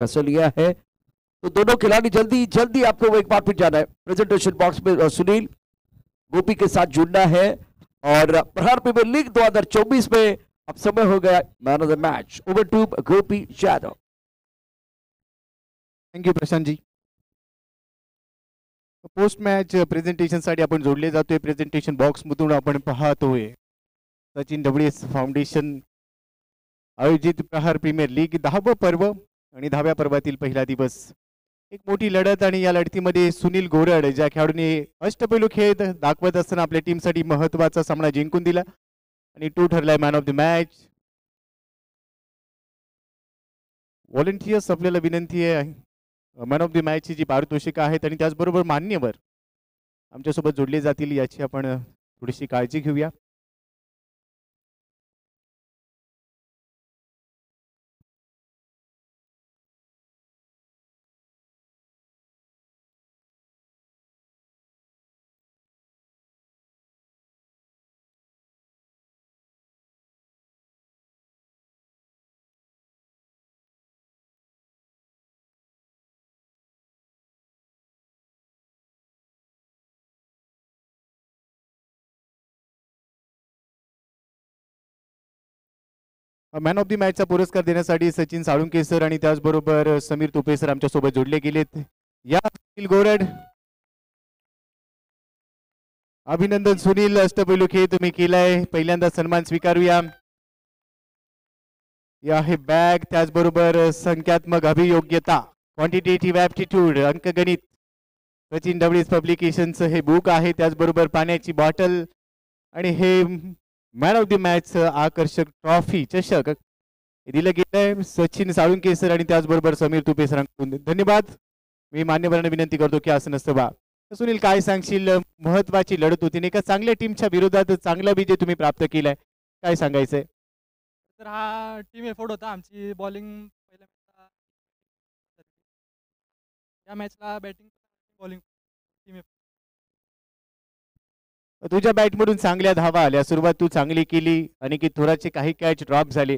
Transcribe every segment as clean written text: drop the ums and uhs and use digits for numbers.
फैसला लिया है। तो दोनों खिलाड़ी जल्दी जल्दी आपको एक बार फिर जाना है प्रेजेंटेशन बॉक्स में। सुनील गोपी के साथ जुड़ना है और प्रहार प्रीमियर लीग 2024 में अब समय हो गया man of the match. Over to Gopi Yadav. Thank you Prashant ji. Post match प्रेझेंटेशनसाठी आपण जोडले जातोय. प्रेझेंटेशन बॉक्समधून आपण पाहतोय सचिन डबडीस फाउंडेशन आयोजित प्रहार प्रीमियर लीग 10वं पर्व आणि 10व्या पर्वातील पहिला दिवस. एक मोठी लढत आणि या लढतीमध्ये सुनील गोरड ज्या खेळाडूने अष्टपैलू खेळ दाखवत असताना आपल्या टीमसाठी महत्त्वाचा सामना जिंकून दिला आणि तो ठरलाय man of the match. Volunteers आपल्याला विनंती आहे मॅन ऑफ द मॅचची जी पारितोषिकं आहेत आणि त्याचबरोबर मान्यवर आमच्यासोबत जोडले जातील याची आपण थोडीशी काळजी घेऊया. मॅन ऑफ द मॅचचा पुरस्कार देण्यासाठी सचिन साळुंके सर आणि त्याचबरोबर समीर तुपे सर आमच्यासोबत जोडले गेलेत. या सुनील गोरड. अभिनंदन सुनील, अष्टपैलू खेळ तुम्ही केलाय. पहिल्यांदा सन्मान स्वीकारूया. या हे बॅग त्याचबरोबर संख्यात्मक अभियोग्यता क्वांटिटेटिव्ह ॲप्टिट्यूड अंकगणित सचिन डबडीस पब्लिकेशनचं हे बुक आहे. त्याचबरोबर पाण्याची बॉटल आणि हे मॅन ऑफ द मॅच आकर्षक ट्रॉफी चषक दिलं गेलंय सचिन साळुंके सर आणि त्याचबरोबर समीर तुपे सरांकडून. धन्यवाद. मी मान्यवरांना विनंती करतो की असं नसतं बा. सुनील काय सांगशील, महत्वाची लढत होती एका चांगल्या टीमच्या विरोधात चांगला विजय तुम्ही प्राप्त केलाय, काय सांगायचंय? तर हा टीम एफर्ट होता आमची. बॉलिंग पहिल्या मॅचला या मॅचला बॅटिंग बॉलिंग टीम तुझ्या बॅटमधून चांगल्या धावा आल्या, सुरुवात तू चांगली केली आणि की थोराचे काही कॅच ड्रॉप झाले.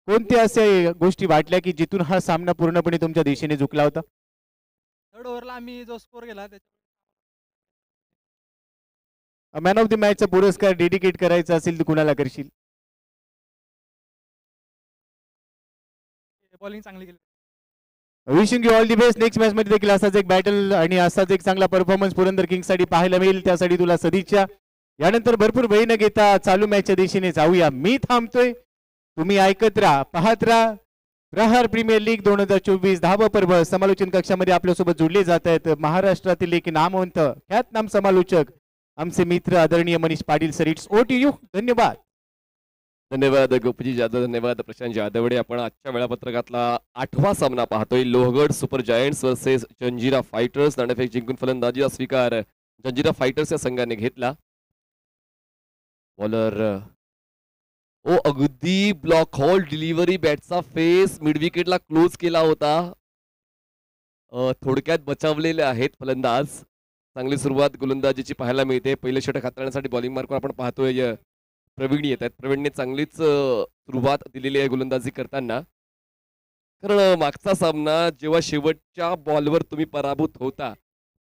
कोणत्या अशा गोष्टी वाटल्या की जिथून हा सामना पूर्णपणे तुमच्या दिशेने झुकला होता? थर्ड ओव्हरला आम्ही जो स्कोर केला मॅन ऑफ द मॅचचा पुरस्कार डेडिकेट करायचा असेल तर कुणाला करशील? बॉलिंग चांगली केली. Wishing you all the best. Next match मध्ये देखील असाच एक बॅटल आणि असाच एक चांगला परफॉर्मन्स पुरंदर किंग्स साठी पाहायला मिळेल. त्यासाठी तुला सदिच्छा. यानंतर भरपूर वेळ न घेता चालू मॅचच्या दिशेने जाऊया. मी थांबतोय, तुम्ही ऐकत राहा, पाहत राहा. प्रहार प्रीमियर लीग 2024 10वं पर्व. समालोचन कक्षामध्ये आपल्यासोबत जोडले जात आहेत महाराष्ट्रातील एक नामवंत ख्यातनाम समालोचक आमचे मित्र आदरणीय Manish Patil sir. It's over to you. धन्यवाद. धन्यवाद गोपीजी जाधव, धन्यवाद प्रशांत जाधवडे. आपण आजच्या वेळापत्रकातला 8वा सामना पाहतोय. Lohagad super giants versus Janjira fighters. नाणेफेक जिंकून फलंदाजीचा स्वीकार जंजिरा फायटर्स या संघाने घेतला. बॉलर ओ अगदी ब्लॉक हॉल डिलिव्हरी, बॅटचा फेस मिड विकेटला क्लोज केला होता. थोडक्यात बचावलेले आहेत फलंदाज. चांगली सुरुवात गोलंदाजीची पाहायला मिळते. पहिले षटक हाताळण्यासाठी बॉलिंग मार्कवर आपण पाहतोय प्रवीण येत आहेत. प्रवीणने चांगलीच सुरुवात दिलेली आहे गोलंदाजी करताना. कारण मागचा सामना जेव्हा शेवटच्या बॉलवर तुम्ही पराभूत होता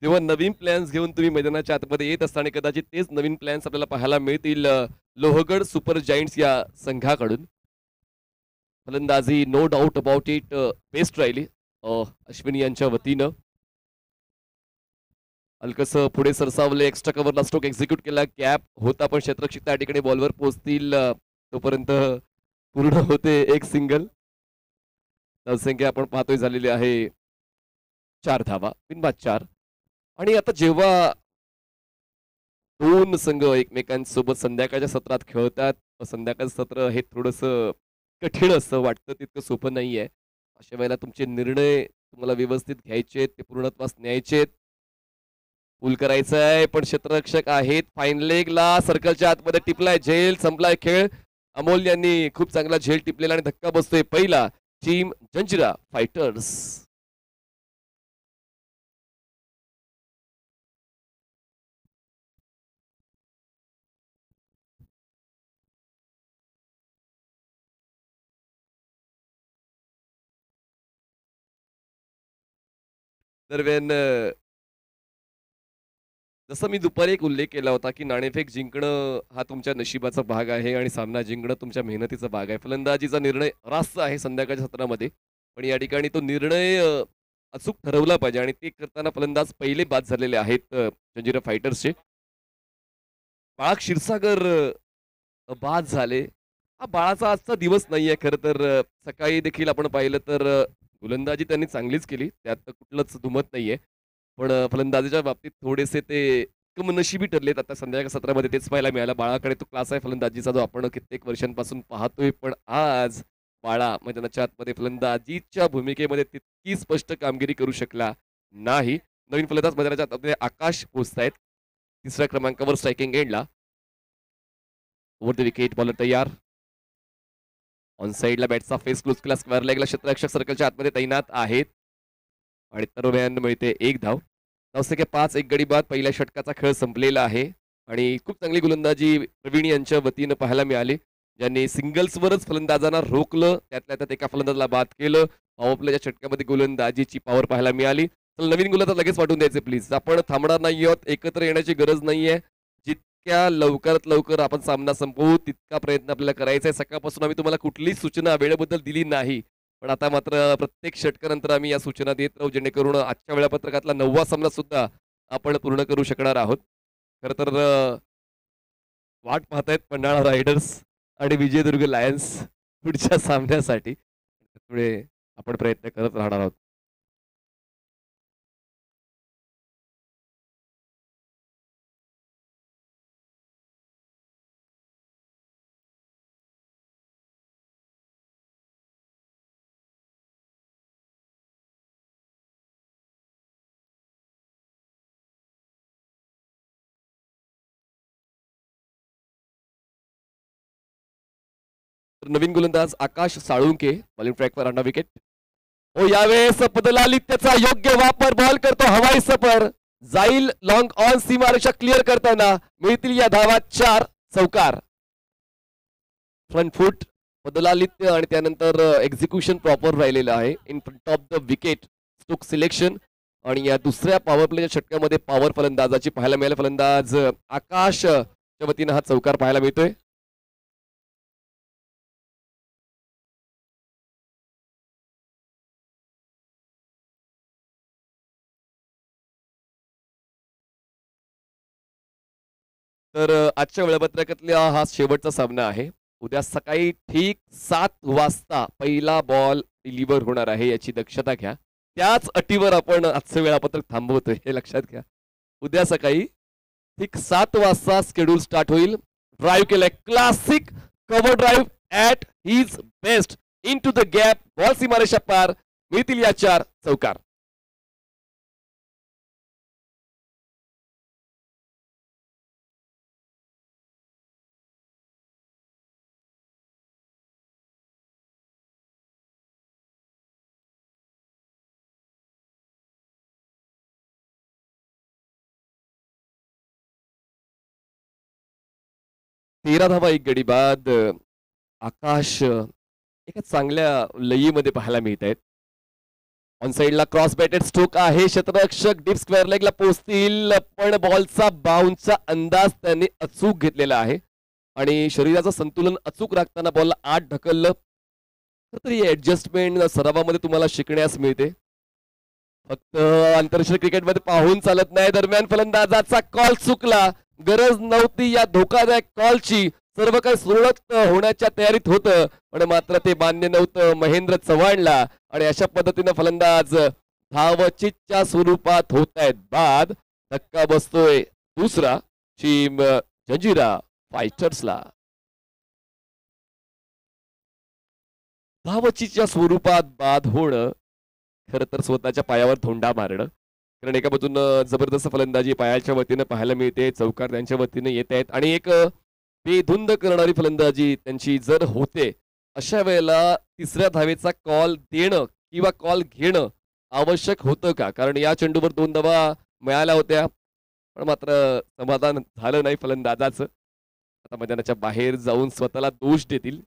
तेव्हा नवीन प्लॅन्स घेऊन तुम्ही मैदानाच्या आतमध्ये येत असताना कदाचित तेच नवीन प्लॅन्स आपल्याला पाहायला मिळतील लोहगड सुपर जायंट्स या संघाकडून. फलंदाजी no doubt about it best राहिली अश्विनी यांच्या वतीनं. हलकस पुढे सरसावले, एक्स्ट्रा कव्हरला स्ट्रोक एक्झिक्यूट केला. गॅप होता पण क्षेत्ररक्षक त्या ठिकाणी बॉलवर पोहोचतील तोपर्यंत पूर्ण होते एक सिंगल. धावसंख्या आपण पाहतोय झालेली आहे 4 धावा, बिनबाद 4. आणि आता जेव्हा दोन संघ एकमेकांसोबत संध्याकाळच्या सत्रात खेळतात, संध्याकाळचं सत्र हे थोडंसं कठीण असं वाटतं, तितकं सोपं नाहीये. अशा वेळेला तुमचे निर्णय तुम्हाला व्यवस्थित घ्यायचे, ते पूर्णत्वास न्यायचेत. पूल करायचं आहे पण क्षेत्ररक्षक आहेत. फाईन लेगला सर्कलच्या आतमध्ये टिपलाय झेल, संपलाय खेळ. अमोल यांनी खूप चांगला झेल टिपलेला आणि धक्का बसतोय पहिला टीम जंजिरा फायटर्स. दरम्यान जसं मी दुपारी एक उल्लेख केला होता की नाणेफेक जिंकणं हा तुमच्या नशिबाचा भाग आहे आणि सामना जिंकणं तुमच्या मेहनतीचा भाग आहे. फलंदाजीचा निर्णय रास्त आहे संध्याकाळच्या सत्रामध्ये, पण या ठिकाणी तो निर्णय अचूक ठरवला पाहिजे आणि ते करताना फलंदाज पहिले बाद झालेले आहेत जंजिरा फायटर्सचे. बाळा क्षीरसागर बाद झाले. हा बाळाचा आजचा दिवस नाहीये खरं तर. सकाळी देखील आपण पाहिलं तर गोलंदाजी त्यांनी चांगलीच केली, त्यात तर कुठलंच दुमत नाहीये. पण फलंदाजीच्या बाबतीत थोडेसे ते कमनशिबी ठरलेत. आता संध्याकाळ सत्रामध्ये तेच पाहायला मिळालं. बाळाकडे तो क्लास आहे फलंदाजीचा जो आपण कित्येक वर्षांपासून पाहतोय, पण आज बाळा मैदानाच्या आतमध्ये फलंदाजीच्या भूमिकेमध्ये तितकी स्पष्ट कामगिरी करू शकला नाही. नवीन फलंदाज मैदानाच्या आतमध्ये आकाश पोहोचतायत तिसऱ्या क्रमांकावर स्ट्रायकिंग एंडला. ओव्हर द विकेट, बॉलर तयार. ऑन साईडला बॅटचा फेस क्लोज केला, स्क्वेअर लेगला क्षेत्ररक्षक सर्कलच्या आतमध्ये तैनात आहेत आणि दरम्यान मिळते एक धाव. 9:05 एक गडी बाद. पहिल्या षटकाचा खेळ संपलेला आहे आणि खूप चांगली गोलंदाजी प्रवीण यांच्या वतीनं पाहायला मिळाली, ज्यांनी सिंगल्सवरच फलंदाजांना रोखलं, त्यातल्या त्यात एका फलंदाजाला बाद केलं. पॉवर प्लेच्या षटकामध्ये गोलंदाजीची पॉवर पाहायला मिळाली. तर नवीन गोलंदाज लगेच पाठवून द्यायचे प्लीज. आपण थांबणार नाही आहोत, एकत्र येण्याची गरज नाहीये. जितक्या लवकरात लवकर आपण सामना संपवू तितका प्रयत्न आपल्याला करायचा आहे. सकाळपासून आम्ही तुम्हाला कुठलीच सूचना वेळेबद्दल दिली नाही, पण आता मात्र प्रत्येक षटकानंतर आम्ही या सूचना देत राहू, जेणेकरून आजच्या वेळापत्रकातला 9वा सामना सुद्धा आपण पूर्ण करू शकणार आहोत. खरं तर वाट पाहतायत पन्हाळा रायडर्स आणि विजयदुर्ग लायन्स पुढच्या सामन्यासाठी, त्यामुळे आपण प्रयत्न करत राहणार आहोत. नवीन गोलंदाज आकाश साळुंके बॉलिंग ट्रॅकवर आणा विकेट. ओ यावेळेस पदलालित्याचा योग्य वापर, बॉल करतो हवाई सफर, जाईल लॉंग ऑन सीमारेषा क्लिअर करताना मिळतील या धावा 4 चौकार. फ्रंट फूट पदलालित्य आणि त्यानंतर एक्झिक्युशन प्रॉपर राहिलेलं आहे in front of the wicket. Stroke selection आणि या दुसऱ्या पॉवर प्लेच्या षटकामध्ये पॉवर फलंदाजाची पाहायला मिळाली. फलंदाज आकाशच्या वतीनं हा चौकार पाहायला मिळतोय. तर आजच्या वेळापत्रकातला हा शेवटचा सामना आहे. उद्या सकाळी ठीक 7 वाजता पहिला बॉल डिलिव्हर होणार आहे, याची दक्षता घ्या. त्याच अटीवर आपण आजचं वेळापत्रक थांबवतोय, हे लक्षात घ्या. उद्या सकाळी ठीक 7 वाजता शेड्यूल स्टार्ट होईल. ड्राईव्ह केलाय, classic cover drive at his best, into the gap, ball सीमारेषा पार, मिळतील या 4 चौकार. तेरा धावा एक गडी बाद. आकाश एका चांगल्या लयीमध्ये पाहायला मिळत आहेत. ऑन साइडला क्रॉस बॅटेड स्ट्रोक आहे, क्षेत्ररक्षक डीप स्क्वेअर लेगला पोहोचतील, पण बॉलचा बाउन्सचा अंदाज त्यांनी अचूक घेतलेला आहे आणि शरीराचं संतुलन अचूक राखताना बॉलला आत ढकललं. तर ही ऍडजस्टमेंट सरावामध्ये तुम्हाला शिकण्यास मिळते, फक्त आंतरराष्ट्रीय क्रिकेटमध्ये पाहून चालत नाही. दरम्यान फलंदाजाचा कॉल चुकला, गरज नव्हती या धोकादायक कॉलची. सर्व काही सुरळीत होण्याच्या तयारीत होतं, पण मात्र ते मान्य नव्हतं महेंद्र चव्हाणला आणि अशा पद्धतीनं फलंदाज धावचीतच्या स्वरूपात होत आहेत बाद. धक्का बसतोय दुसरा टीम जंजिरा फायटर्सला. धावचीच्या स्वरूपात बाद होणं खरं तर स्वतःच्या पायावर धोंडा मारणं, कारण एका बाजूनं जबरदस्त फलंदाजी पायाच्या वतीनं पाहायला मिळते, चौकार त्यांच्या वतीनं येत आहेत आणि एक बेधुंद करणारी फलंदाजी त्यांची जर होते, अशा वेळेला तिसऱ्या धावेचा कॉल देणं किंवा कॉल घेणं आवश्यक होतं का? कारण या चेंडूवर 2 धावा मिळाल्या होत्या, पण मात्र समाधान झालं नाही फलंदाजाचं. आता मैदानाच्या बाहेर जाऊन स्वतःला दोष देतील.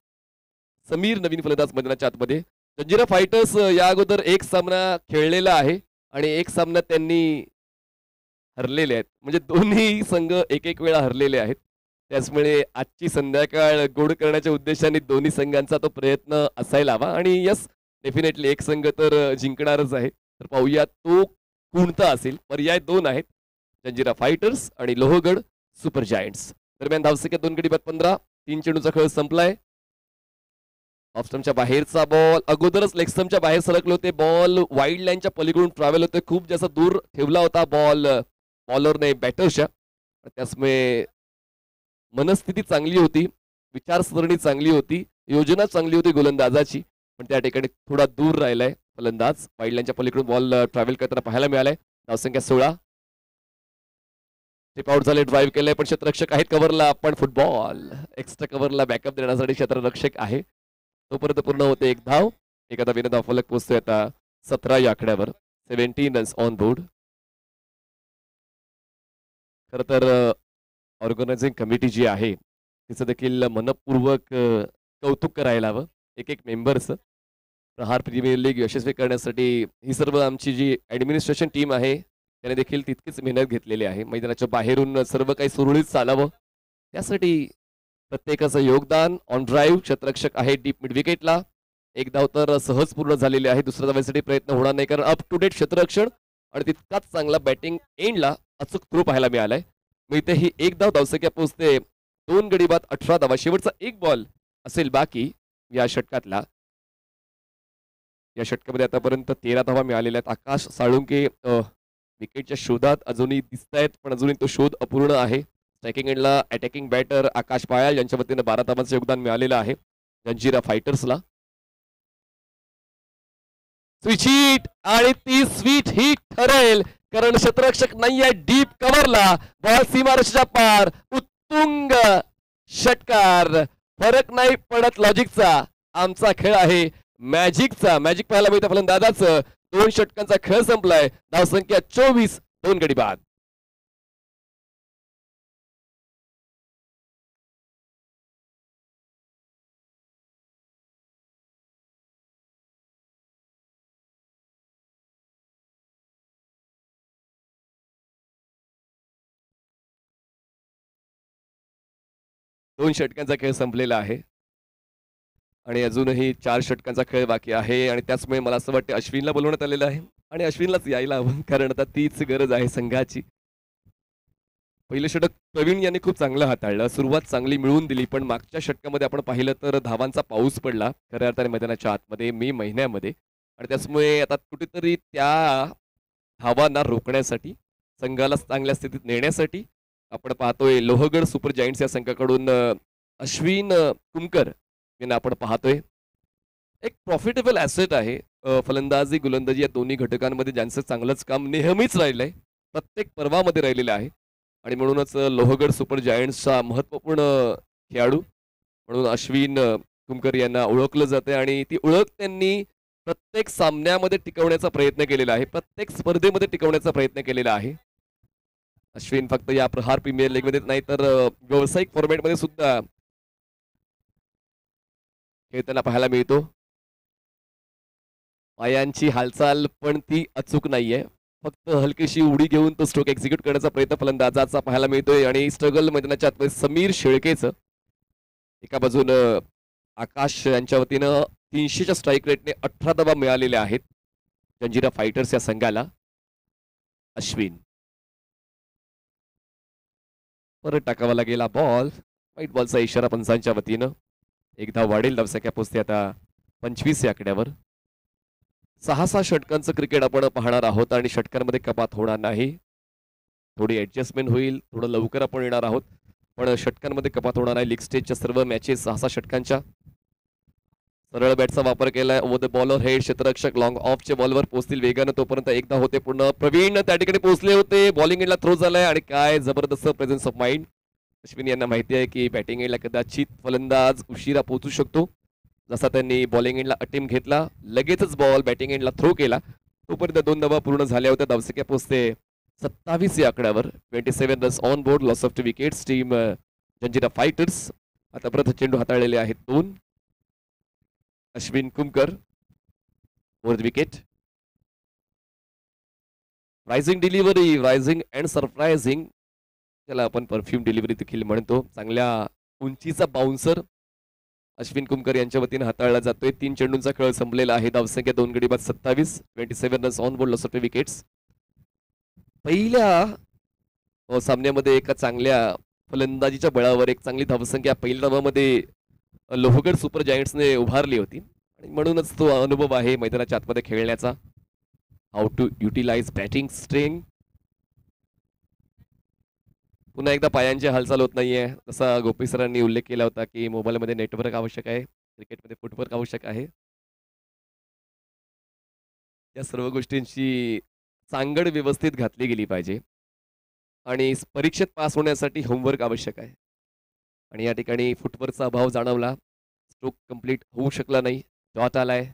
समीर नवीन फलंदाज मैदानाच्या आतमध्ये. जंजिरा फायटर्स या अगोदर एक सामना खेळलेला आहे आणि एक सामना त्यांनी हरलेले आहेत. म्हणजे दोन्ही संघ एक एक वेळा हरलेले आहेत. त्याचमुळे आजची संध्याकाळ गोड करण्याच्या उद्देशाने दोन्ही संघांचा तो प्रयत्न असायला हवा आणि यस डेफिनेटली एक संघ तर जिंकणारच आहे. तर पाहूया तो कोणता असेल. पर्याय 2 आहेत, जंजिरा फायटर्स आणि लोहगड सुपर जायंट्स. दरम्यान धावसंख्या 2 गडी बाद 15. 3 चेंडूचा खेळ संपलाय. ऑफस्टमच्या बाहेरचा बॉल अगोदरच लेगस्टमच्या बाहेर सरकले होते. बॉल वाईड लाईनच्या पलीकडून ट्रॅव्हल होते. खूप जास्त दूर ठेवला होता बॉल बॉलरने बॅटरच्या. त्यामुळे मनस्थिती चांगली होती, विचारसरणी चांगली होती, योजना चांगली होती गोलंदाजाची, पण त्या ठिकाणी थोडा दूर राहिलाय फलंदाज. वाईड लाईनच्या पलीकडून बॉल ट्रॅव्हल करताना पाहायला मिळालाय. धावसंख्या 16. स्टेप आउट झाले, ड्राईव्ह केलंय, पण क्षेत्ररक्षक आहेत कव्हरला. पण फुटबॉल एक्स्ट्रा कव्हरला बॅकअप देण्यासाठी क्षेत्ररक्षक आहे. तोपर्यंत पूर्ण होते एक धाव. एखादा धाव फलक पोहोचतोय आता 17 या आकड्यावर. 17 रन्स ऑन बोर्ड. खरं तर ऑर्गनायझिंग कमिटी जी आहे तिचं देखील मनपूर्वक कौतुक करायला हवं. एक एक मेंबर्स प्रहार प्रीमियर लीग यशस्वी करण्यासाठी ही सर्व आमची जी ॲडमिनिस्ट्रेशन टीम आहे त्याने देखील तितकीच मेहनत घेतलेली आहे. मैदानाच्या बाहेरून सर्व काही सुरळीत चालावं त्यासाठी प्रत्येकाचं योगदान. ऑन ड्राईव्ह क्षेत्ररक्षक आहे डीप मिड विकेटला. एक धाव तर सहज पूर्ण झालेली आहे. दुसऱ्या धावेसाठी प्रयत्न होणार नाही कारण अप टू डेट क्षेत्ररक्षण आणि तितकाच चांगला बॅटिंग एंडला अचूक थ्रो पाहायला मिळालाय. मग इथे ही एक धाव धावसंख्या पोहोचते 2 गडी बाद 18 धावा. शेवटचा एक बॉल असेल बाकी या षटकातला. या षटकामध्ये आतापर्यंत 13 धावा मिळालेल्या आहेत. आकाश साळुंके विकेटच्या शोधात अजूनही दिसत आहेत पण अजूनही तो शोध अपूर्ण आहे. स्ट्रायकिंग एंडला अटॅकिंग बॅटर आकाश पायाल यांच्या वतीने 12 धावांचं योगदान मिळालेलं आहे जंजिरा फायटर्सला. स्विच हिट आणि ती स्वीट हिट ठरेल कारण क्षेत्ररक्षक नाहीये डीप कव्हरला. बॉल सीमारेषेच्या पार उत्तुंग षटकार. फरक नाही पडत लॉजिकचा. आमचा खेळ आहे मॅजिकचा. मॅजिक पाहायला मिळतं फलंदाजाचं. 2 षटकांचा खेळ संपलाय. धावसंख्या 24. 2 गडी बाद. दोन षटकांचा खेळ संपलेला आहे आणि अजूनही 4 षटकांचा खेळ बाकी आहे आणि त्याचमुळे मला असं वाटतं अश्विनला बोलवण्यात आलेलं आहे आणि अश्विनलाच यायला हवं कारण आता तीच गरज आहे संघाची. पहिलं षटक प्रवीण यांनी खूप चांगलं हाताळलं. सुरुवात चांगली मिळवून दिली पण मागच्या षटकामध्ये आपण पाहिलं तर धावांचा पाऊस पडला खऱ्या अर्थाने मैदानाच्या आतमध्ये मे महिन्यामध्ये आणि त्याचमुळे आता कुठेतरी त्या धावांना रोखण्यासाठी संघाला चांगल्या स्थितीत नेण्यासाठी आपण पाहतोय लोहगड सुपर जायंट्स या संघाकडून अश्विन कुमकर यांना आपण पाहतोय. एक प्रॉफिटेबल ॲसेट आहे. फलंदाजी गोलंदाजी या दोन्ही घटकांमध्ये ज्यांचं चांगलंच काम नेहमीच राहिलंय प्रत्येक पर्वामध्ये राहिलेलं आहे आणि म्हणूनच लोहगड सुपर जायंट्सचा महत्त्वपूर्ण खेळाडू म्हणून अश्विन कुमकर यांना ओळखलं जाते आणि ती ओळख त्यांनी प्रत्येक सामन्यामध्ये टिकवण्याचा प्रयत्न केलेला आहे. प्रत्येक स्पर्धेमध्ये टिकवण्याचा प्रयत्न केलेला आहे. अश्विन फक्त या प्रहार प्रीमियर लीग मध्ये नाही तर व्यावसायिक फॉर्मॅटमध्ये सुद्धा खेळताना पाहायला मिळतो. पायांची हालचाल पण ती अचूक नाहीये. फक्त हलकीशी उडी घेऊन तो स्ट्रोक एक्झिक्यूट करण्याचा प्रयत्न फलंदाजाचा पाहायला मिळतोय आणि स्ट्रगल मैदानाच्या आतमध्ये समीर शेळकेचं एका बाजूनं आकाश यांच्या वतीनं 300च्या स्ट्राईक रेटने 18 धावा मिळालेल्या आहेत जंजिरा फायटर्स या संघाला. अश्विन परत टाकावा गेला बॉल. वाईट बॉलचा इशारा पंचांच्या वतीनं. एक धाव वाढेल. धावसंख्या पोहोचते आता 25 या आकड्यावर. 6-6 षटकांचं क्रिकेट आपण पाहणार आहोत आणि षटकांमध्ये कपात होणार नाही. थोडी ऍडजस्टमेंट होईल. थोडं लवकर आपण येणार आहोत पण षटकांमध्ये कपात होणार आहे. लीग स्टेजच्या सर्व मॅचेस 6-6 षटकांच्या. सरळ बॅटचा वापर केलाय. ओव्हर द बॉलर हेड क्षेत्ररक्षक लॉंग ऑफच्या बॉलवर पोहोचतील वेगानं. तोपर्यंत एकदा होते पूर्ण. प्रवीण त्या ठिकाणी पोहोचले होते. बॉलिंग एंडला थ्रो झालाय आणि काय जबरदस्त प्रेझेन्स ऑफ माइंड. अश्विन यांना माहिती आहे की बॅटिंग एंडला कदाचित फलंदाज उशिरा पोहोचू शकतो. जसा त्यांनी बॉलिंग एंडला अटेम्प्ट घेतला लगेचच बॉल बॅटिंग एंडला थ्रो केला. तोपर्यंत 2 धावा पूर्ण झाल्या होत्या. धावसंख्या पोहोचते 27 या आकड्यावर. 27 runs on board. Loss of 2 wickets team Janjira fighters. आता परत चेंडू हाताळलेले आहेत 2. अश्विन कुमकर वर wicket. Rising delivery, rising and surprising, त्याला आपण परफ्यूम डिलिव्हरी देखील म्हणतो. चांगल्या उंचीचा बाउन्सर अश्विन कुमकर यांच्या वतीने हाताळला जातोय. 3 चेंडूंचा खेळ संपलेला आहे. धावसंख्या 2 गडी बाद 27, 27 runs on board, loss of wickets. पहिल्या सामन्यामध्ये एका चांगल्या फलंदाजीच्या बळावर एक चांगली धावसंख्या पहिल्या डावामध्ये लोहगड सुपर जायंट्सने उभारली होती आणि म्हणूनच तो अनुभव आहे मैदानाच्या आतमध्ये खेळण्याचा. How to utilise batting strength. पुन्हा एकदा पायांची हालचाल होत नाहीये. जसा गोपी सरांनी उल्लेख केला होता की मोबाईलमध्ये नेटवर्क आवश्यक आहे, क्रिकेटमध्ये फुटवर्क आवश्यक आहे. या सर्व गोष्टींची सांगड व्यवस्थित घातली गेली पाहिजे आणि परीक्षेत पास होण्यासाठी होमवर्क आवश्यक आहे. आणि या ठिकाणी फुटवर्कचा अभाव जाणवला. स्ट्रोक कंप्लीट होऊ शकला नाही. डॉट आलाय.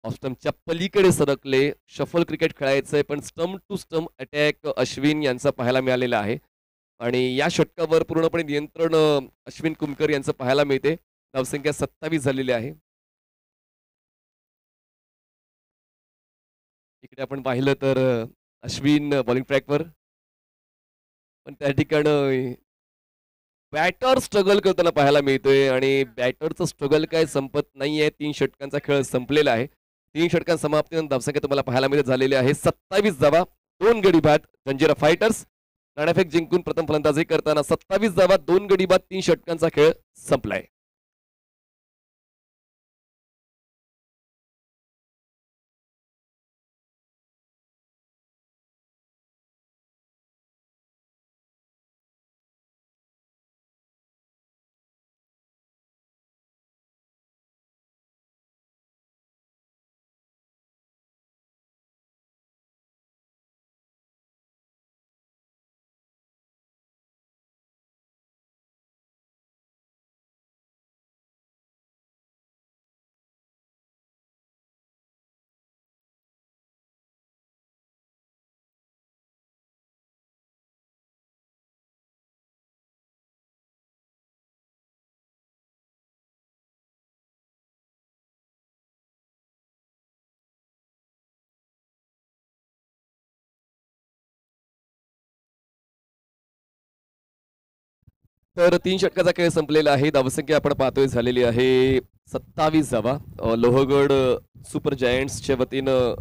ऑफस्टम्पच्या पलीकडे सरकले. शफल क्रिकेट खेळायचंय पण stump to stump attack Ashwin यांचा पाहायला मिळालेला आहे आणि या षटकावर पूर्णपणे नियंत्रण अश्विन कुमकर यांचं पाहायला मिळते. धावसंख्या 27 झालेली आहे. इकडे आपण पाहिलं तर अश्विन बॉलिंग ट्रॅकवर, पण त्या ठिकाणी बॅटर स्ट्रगल करताना पाहायला मिळतोय आणि बॅटरचं स्ट्रगल काय संपत नाहीये. 3 षटकांचा खेळ संपलेला आहे. 3 षटकां समाप्तीनंतर धावसंख्या तुम्हाला पाहायला मिळत झालेली आहे 27 धावा, 2 गडी बाद. जंजिरा फायटर्स नाणेफेक जिंकून प्रथम फलंदाजी करताना 27 धावा, 2 गडी बाद, 3 षटकांचा खेळ संपलाय. तर 3 षटकाचा खेळ संपलेला आहे. धावसंख्या आपण पाहतोय झालेली आहे 27 धावा. लोहगड सुपर जायंट्सच्या वतीनं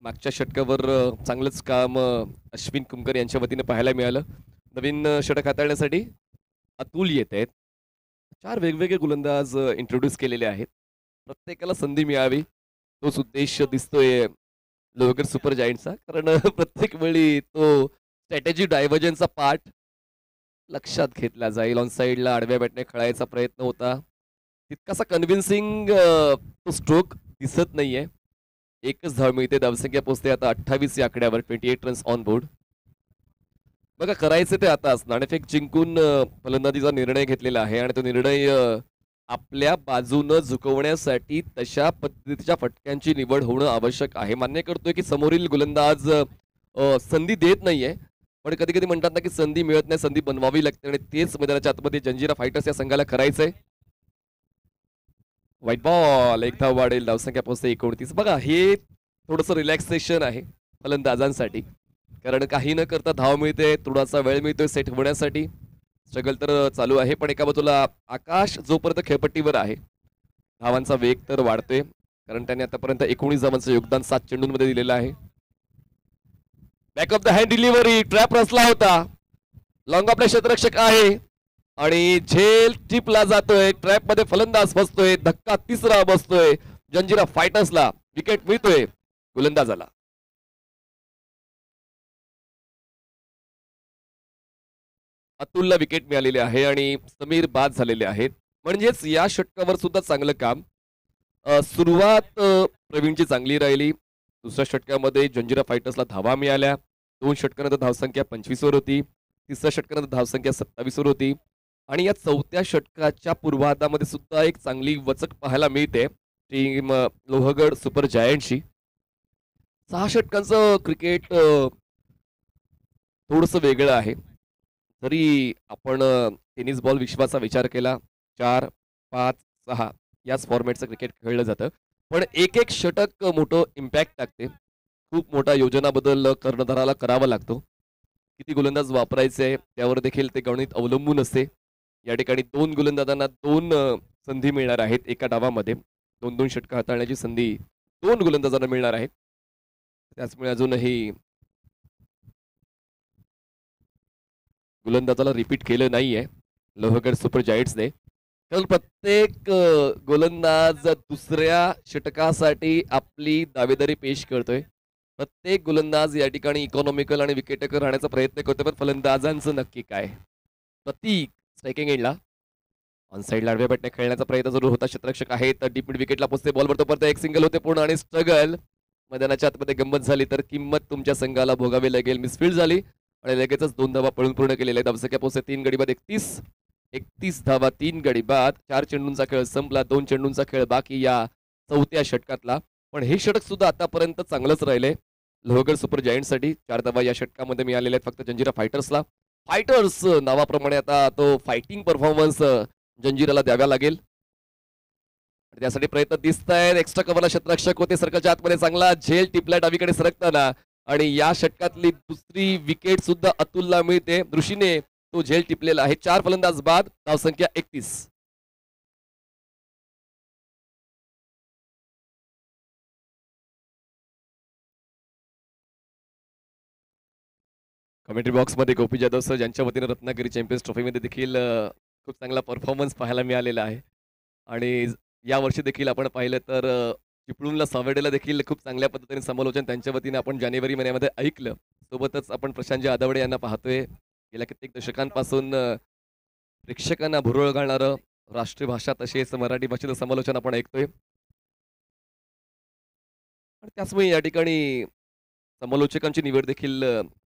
मागच्या षटकावर चांगलंच काम अश्विन कुमकर यांच्या वतीनं पाहायला मिळालं. नवीन षटक हाताळण्यासाठी अतुल येत आहेत. 4 वेगवेगळे गोलंदाज इंट्रोड्यूस केलेले आहेत. प्रत्येकाला संधी मिळावी तोच उद्देश दिसतोय लोहगड सुपर जायंट्सचा. कारण प्रत्येक वेळी तो स्ट्रॅटेजी डायव्हर्जनचा पार्ट लक्षात घेतला जाईल. ऑन साईडला आडव्या बॅटने खेळायचा प्रयत्न होता. तितकासा कन्व्हिन्सिंग तो स्ट्रोक दिसत नाहीये. एकच धाव मिळते. धावसंख्या पोहोचते आता 28 या आकड्यावर. 28 रन्स ऑन बोर्ड. बघा करायचं ते आताच. नाणेफेक जिंकून फलंदाजीचा निर्णय घेतलेला आहे आणि तो निर्णय आपल्या बाजूनं झुकवण्यासाठी तशा पद्धतीच्या फटक्यांची निवड होणं आवश्यक आहे. मान्य करतोय की समोरील गोलंदाज संधी देत नाहीये, पण कधी कधी म्हणतात ना की संधी मिळत नाही, संधी बनवावी लागते आणि तेच मैदानाच्या आतमध्ये जंजिरा फायटर्स या संघाला करायचंय. व्हाईट बॉल, एक धाव वाढेल. धावसंख्या पोहोचते 29. बघा हे थोडंसं रिलॅक्सेशन आहे फलंदाजांसाठी, कारण काही न करता धाव मिळते, थोडासा वेळ मिळतोय सेट होण्यासाठी. स्ट्रगल तर चालू आहे, पण एका बाजूला आकाश जोपर्यंत खेळपट्टीवर आहे धावांचा वेग तर वाढतोय, कारण त्याने आतापर्यंत 19 धावांचं योगदान 7 चेंडूंमध्ये दिलेलं आहे. Back of the hand delivery, trap रचला होता. लॉंग आपले क्षेत्ररक्षक आहे आणि झेल टिपला जातोय. ट्रॅप मध्ये फलंदाज बसतोय. धक्का तिसरा बसतोय. जंजिरा फायटर्सला विकेट मिळतोय गोलंदाजाला. अतुलला विकेट मिळालेली आहे आणि समीर बाद झालेले आहेत. म्हणजेच या षटकावर सुद्धा चांगलं काम. सुरुवात प्रवीणची चांगली राहिली. दुसऱ्या षटकामध्ये जंजिरा फायटर्सला धावा मिळाल्या. 2 षटकानंतर धावसंख्या 25 वर होती. तिसऱ्या षटकानंतर धावसंख्या 27 वर होती आणि या चौथ्या षटकाच्या पूर्वार्धामध्ये सुद्धा एक चांगली वचक पाहायला मिळते टीम लोहगड सुपर जायंटची. 6 षटकांचं क्रिकेट थोडंसं वेगळं आहे. जरी आपण टेनिस बॉल विश्वाचा विचार केला 4, 5, 6 याच फॉर्मॅटचं क्रिकेट खेळलं जातं, पण एक एक षटक मोठं इम्पॅक्ट टाकते. खूप मोठा योजना बदल कर्णधाराला करावा लागतो. किती गोलंदाज वापरायचे आहे त्यावर देखील ते गणित अवलंबून असते. या ठिकाणी 2 गोलंदाजांना 2 संधी मिळणार आहेत एका डावामध्ये. 2-2 षटकं हाताळण्याची संधी 2 गोलंदाजांना मिळणार आहे. त्याचमुळे अजूनही गोलंदाजाला रिपीट केलं नाहीये लोहगड सुपर जायंट्सने. तर प्रत्येक गोलंदाज दुसऱ्या षटकासाठी आपली दावेदारी पेश करतोय. प्रत्येक गोलंदाज या ठिकाणी इकॉनॉमिकल आणि विकेटेकर राहण्याचा प्रयत्न करतोय. पण फलंदाजांचं नक्की काय? प्रतीक स्ट्रायकिंग एंडला ऑन साईड लाडव्या बॅटने खेळण्याचा प्रयत्न जरूर होता. क्षेत्ररक्षक आहेत, डीप मिड विकेटला पोहोचते. बॉलवर तोपर्यंत एक सिंगल होते पूर्ण आणि स्ट्रगल. मैदानाच्या आतमध्ये गंमत झाली तर किंमत तुमच्या संघाला भोगावी लागेल. मिसफील्ड झाली आणि लगेचच 2 धावा पळून पूर्ण केलेले. धावसंख्या पोहोचते 3 गडी बाद 31 धावा 3 गडी बाद. 4 चेंडूंचा खेळ संपला. 2 चेंडूंचा खेळ बाकी या 4थ्या षटकातला. पण हे षटक सुद्धा आतापर्यंत चांगलंच राहिले लोहगड सुपर जायंट्ससाठी. 4 धावा या षटकामध्ये मिळालेल्या आहेत फक्त जंजिरा फायटर्सला. फायटर्स नावाप्रमाणे आता तो फायटिंग परफॉर्मन्स जंजिराला द्यावा लागेल. त्यासाठी प्रयत्न दिसत आहेत. एक्स्ट्रा कव्हरला क्षेत्ररक्षक होते. सर्कलच्या आतमध्ये चांगला झेल टिपला डावीकडे सरकताना आणि या षटकातली दुसरी विकेट सुद्धा अतुलला मिळते. ऋषीने तो झेल टिपलेला आहे. 4 फलंदाज बाद. धावसंख्या 31. कमेंट्री बॉक्समध्ये गोपी जाधव सर ज्यांच्या वतीने रत्नागिरी चॅम्पियन्स ट्रॉफीमध्ये देखील खूप चांगला परफॉर्मन्स पाहायला मिळालेला आहे. आणि या वर्षी देखील आपण पाहिलं तर चिपळूणला सावर्डेला देखील खूप चांगल्या पद्धतीने समालोचन त्यांच्या वतीने आपण जानेवारी महिन्यामध्ये ऐकलं. सोबतच आपण प्रशांतजी आदावडे यांना पाहतोय. गेल्या कित्येक दशकांपासून प्रेक्षकांना भुरळ घालणारं राष्ट्रीय भाषा तसेच मराठी भाषेचं समालोचन आपण ऐकतोय. आणि त्याचमुळे या ठिकाणी समालोचकांची निवड देखील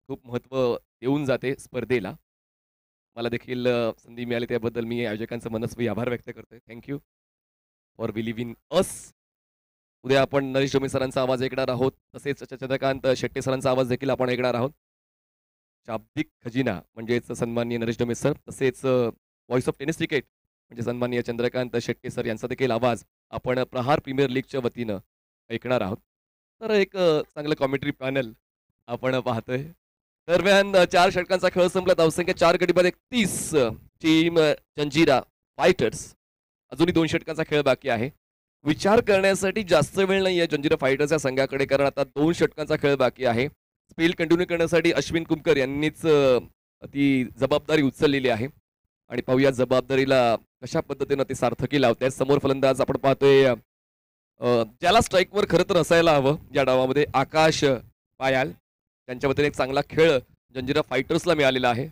खूप महत्त्व देऊन जाते स्पर्धेला. मला देखील संधी मिळाली त्याबद्दल मी आयोजकांचं मनस्वी आभार व्यक्त करतोय. थँक्यू फॉर बिलीव्ह इन अस. उद्या आपण नरेश डोमे सरांचा आवाज ऐकणार आहोत. तसेच चंद्रकांत शेट्टे सरांचा आवाज देखील आपण ऐकणार आहोत. शाब्दिक खजिना म्हणजेच सन्माननीय नरेश डोमे सर, तसेच व्हॉइस ऑफ टेनिस क्रिकेट म्हणजे सन्माननीय चंद्रकांत शेट्टे सर यांचा देखील आवाज आपण प्रहार प्रीमियर लीगच्या वतीनं ऐकणार आहोत. तर एक चांगलं कॉमेंट्री पॅनल आपण पाहतोय. दरम्यान 4 षटकांचा खेळ संपला. धावसंख्या 4 गडी बाद 31. Team Janjira fighters. अजूनही 2 षटकांचा खेळ बाकी आहे. विचार करण्यासाठी जास्त वेळ नाही आहे जंजिरा फायटर्स या संघाकडे, कारण आता 2 षटकांचा खेळ बाकी आहे. स्पेल कंटिन्यू करण्यासाठी अश्विन कुमकर यांनीच ती जबाबदारी उचललेली आहे आणि पाहूया जबाबदारीला कशा पद्धतीनं ते सार्थकी लावत आहेत. समोर फलंदाज आपण पाहतोय ज्याला स्ट्राईकवर खरं तर असायला हवं या डावामध्ये, आकाश पायाल. त्यांच्या वतीने एक चांगला खेळ जंजिरा फायटर्सला मिळालेला आहे.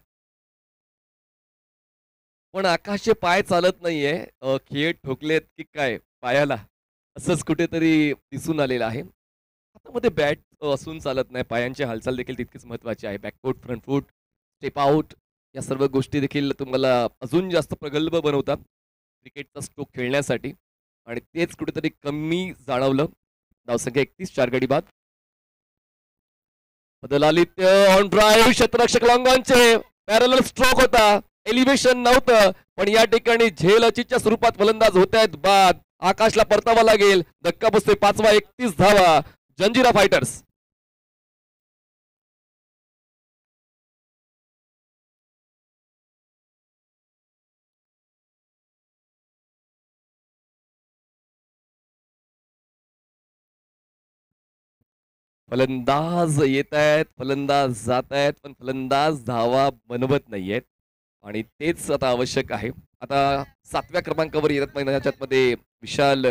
पण आकाशचे पाय चालत नाहीये. खेळ ठोकलेत की काय पायाला, असंच कुठेतरी दिसून आलेलं आहे. हातामध्ये बॅट असून चालत नाही. पायांची हालचाल देखील तितकीच महत्त्वाची आहे. बॅकफूट, फ्रंट फूट, स्टेप आउट या सर्व गोष्टी देखील तुम्हाला अजून जास्त प्रगल्भ बनवतात क्रिकेटचा स्ट्रोक खेळण्यासाठी आणि तेच कुठेतरी कमी जाणवलं. धावसंख्या 31. 4 गडी बाद. बदलालित्य ऑन ड्राईव्ह. क्षेत्ररक्षक लॉंगॉनचे पॅरलल स्ट्रोक होता. एलिव्हेशन नव्हतं, पण या ठिकाणी झेल अचितच्या स्वरूपात फलंदाज होत आहेत बाद. आकाशला परतावा लागेल. धक्का बसतोय. 5वा 31 धावा जंजिरा फायटर्स. फलंदाज येत आहेत, फलंदाज जात आहेत, पण फलंदाज धावा बनवत नाहीयेत आणि तेच आता आवश्यक आहे. आता 7व्या क्रमांकावर येतात मैदानाच्या आतमध्ये विशाल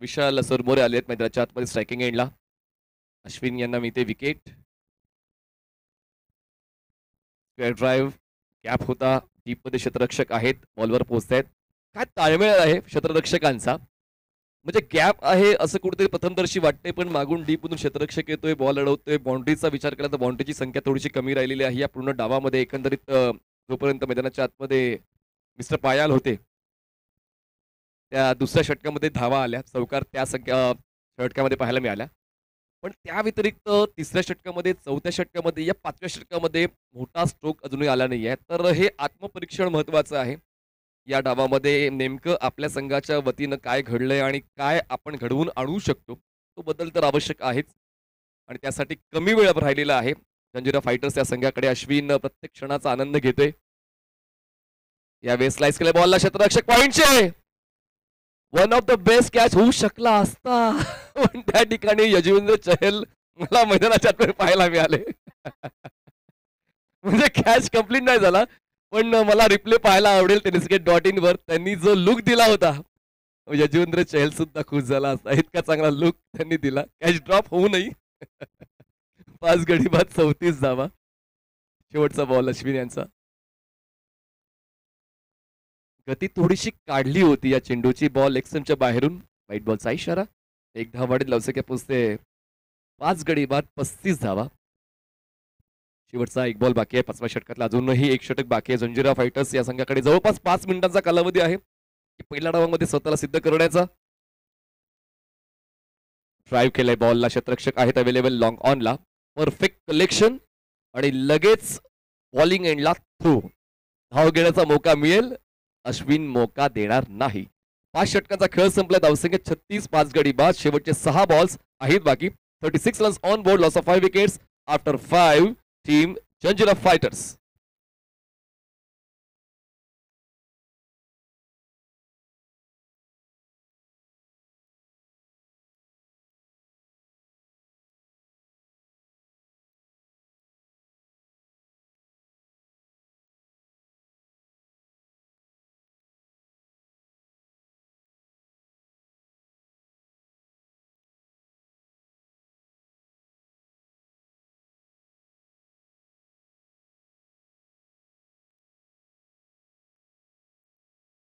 विशाल सरमोरे आले आहेत मैदानाच्या आतमध्ये स्ट्रायकिंग एंडला. अश्विन यांना मिळते विकेट. स्क्वेअर ड्राईव्ह कॅप होता. डीपमध्ये क्षेत्ररक्षक आहेत, बॉलवर पोहोचत आहेत. काय ताळमेळ आहे क्षेत्ररक्षकांचा, म्हणजे गॅप आहे असं कुठेतरी प्रथमदर्शी वाटते, पण मागून डीप मधून क्षेत्ररक्षक येतोय, बॉल अडवतोय. बाउंड्रीचा विचार केला तर बाउंड्रीची संख्या थोडीशी कमी राहिलेली आहे या पूर्ण डावामध्ये. एकंदरीत जोपर्यंत मैदानाच्या आतमध्ये मिस्टर पायाल होते त्या दुसऱ्या षटकामध्ये धावा आल्या, चौकार त्या षटकामध्ये पाहायला मिळाल्या. पण त्या व्यतिरिक्त 3ऱ्या षटकामध्ये, 4थ्या षटकामध्ये, या 5व्या षटकामध्ये मोठा स्ट्रोक अजूनही आला नाही आहे. तर हे आत्मपरीक्षण महत्वाचं आहे. या डावामध्ये नेमकं आपल्या संघाच्या वतीनं काय घडलंय आणि काय आपण घडवून आणू शकतो तो बदल तर आवश्यक आहेच आणि त्यासाठी कमी वेळ राहिलेला आहे. जंजिरा फायटर्स या संघाकडे अश्विन प्रत्येक क्षणाचा आनंद घेतोय. यावेळेस स्लाइस केले बॉलला क्षेत्ररक्षक पॉइंटचे one of the best catch होऊ शकला असता पण त्या ठिकाणी यजुवेंद्र चहल मला मैदानाच्या आतमध्ये पाहायला मिळाले. म्हणजे कॅच कंप्लीट नाही झाला पण मला रिप्ले पाहायला आवडेल tennisgate.in वर त्यांनी जो लुक दिला होता यजुवेंद्र चहल सुद्धा खुश झाला असता. इतका चांगला लुक त्यांनी दिला. कॅच ड्रॉप होऊ नये. 5 गडी बाद 34 धावा. शेवटचा बॉल अश्विन यांचा. गती थोडीशी काढली होती या चेंडूची. बॉल एक्समच्या बाहेरून व्हाईट बॉलचा इशारा. एक धाव वाढत लवसेक्या पोचते 5 गडी बाद 35 धावा. शेवटचा एक बॉल बाकी आहे 5व्या षटकातला. अजूनही एक षटक बाकी आहे. जंजिरा फायटर्स या संघाकडे जवळपास 5 मिनिटांचा कालावधी आहे पहिल्या डावामध्ये स्वतःला सिद्ध करण्याचा. ड्राईव्ह केलाय बॉलला. क्षेत्ररक्षक आहेत अवेलेबल लॉंग ऑनला. परफेक्ट कलेक्शन आणि लगेच बॉलिंग एंडला थ्रो. धाव घेण्याचा मौका मिळेल. अश्विन मौका देणार नाही. 5 षटकांचा खेळ संपला. धावसंख्या 36. 5 गडी बाद. शेवटचे 6 बॉल्स आहेत बाकी. 36 runs on board. Loss of 5 wickets after 5. Team Janjira fighters.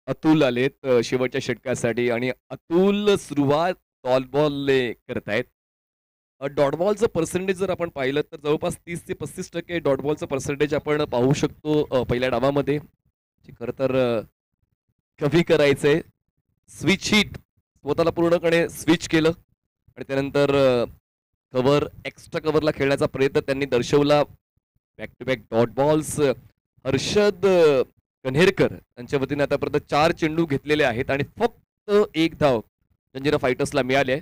Atul आलेत शेवटच्या षटकासाठी आणि अतुल सुरुवात डॉट बॉल करतायत. डॉट बॉलचं पर्सेंटेज जर आपण पाहिलं तर जवळपास 30 ते 35% डॉट बॉलचं पर्सेंटेज आपण पाहू शकतो पहिल्या डावामध्ये. खरं तर कमी करायचंय. स्विच हिट स्वतःला पूर्णपणे स्विच केलं आणि त्यानंतर कव्हर एक्स्ट्रा कव्हरला खेळण्याचा प्रयत्न त्यांनी दर्शवला. Back to back dot balls. Harshad Kanherkar यांच्या वतीने आतापर्यंत 4 चेंडू घेतलेले आहेत आणि फक्त 1 धाव जंजिरा फायटर्सला मिळाली आहे.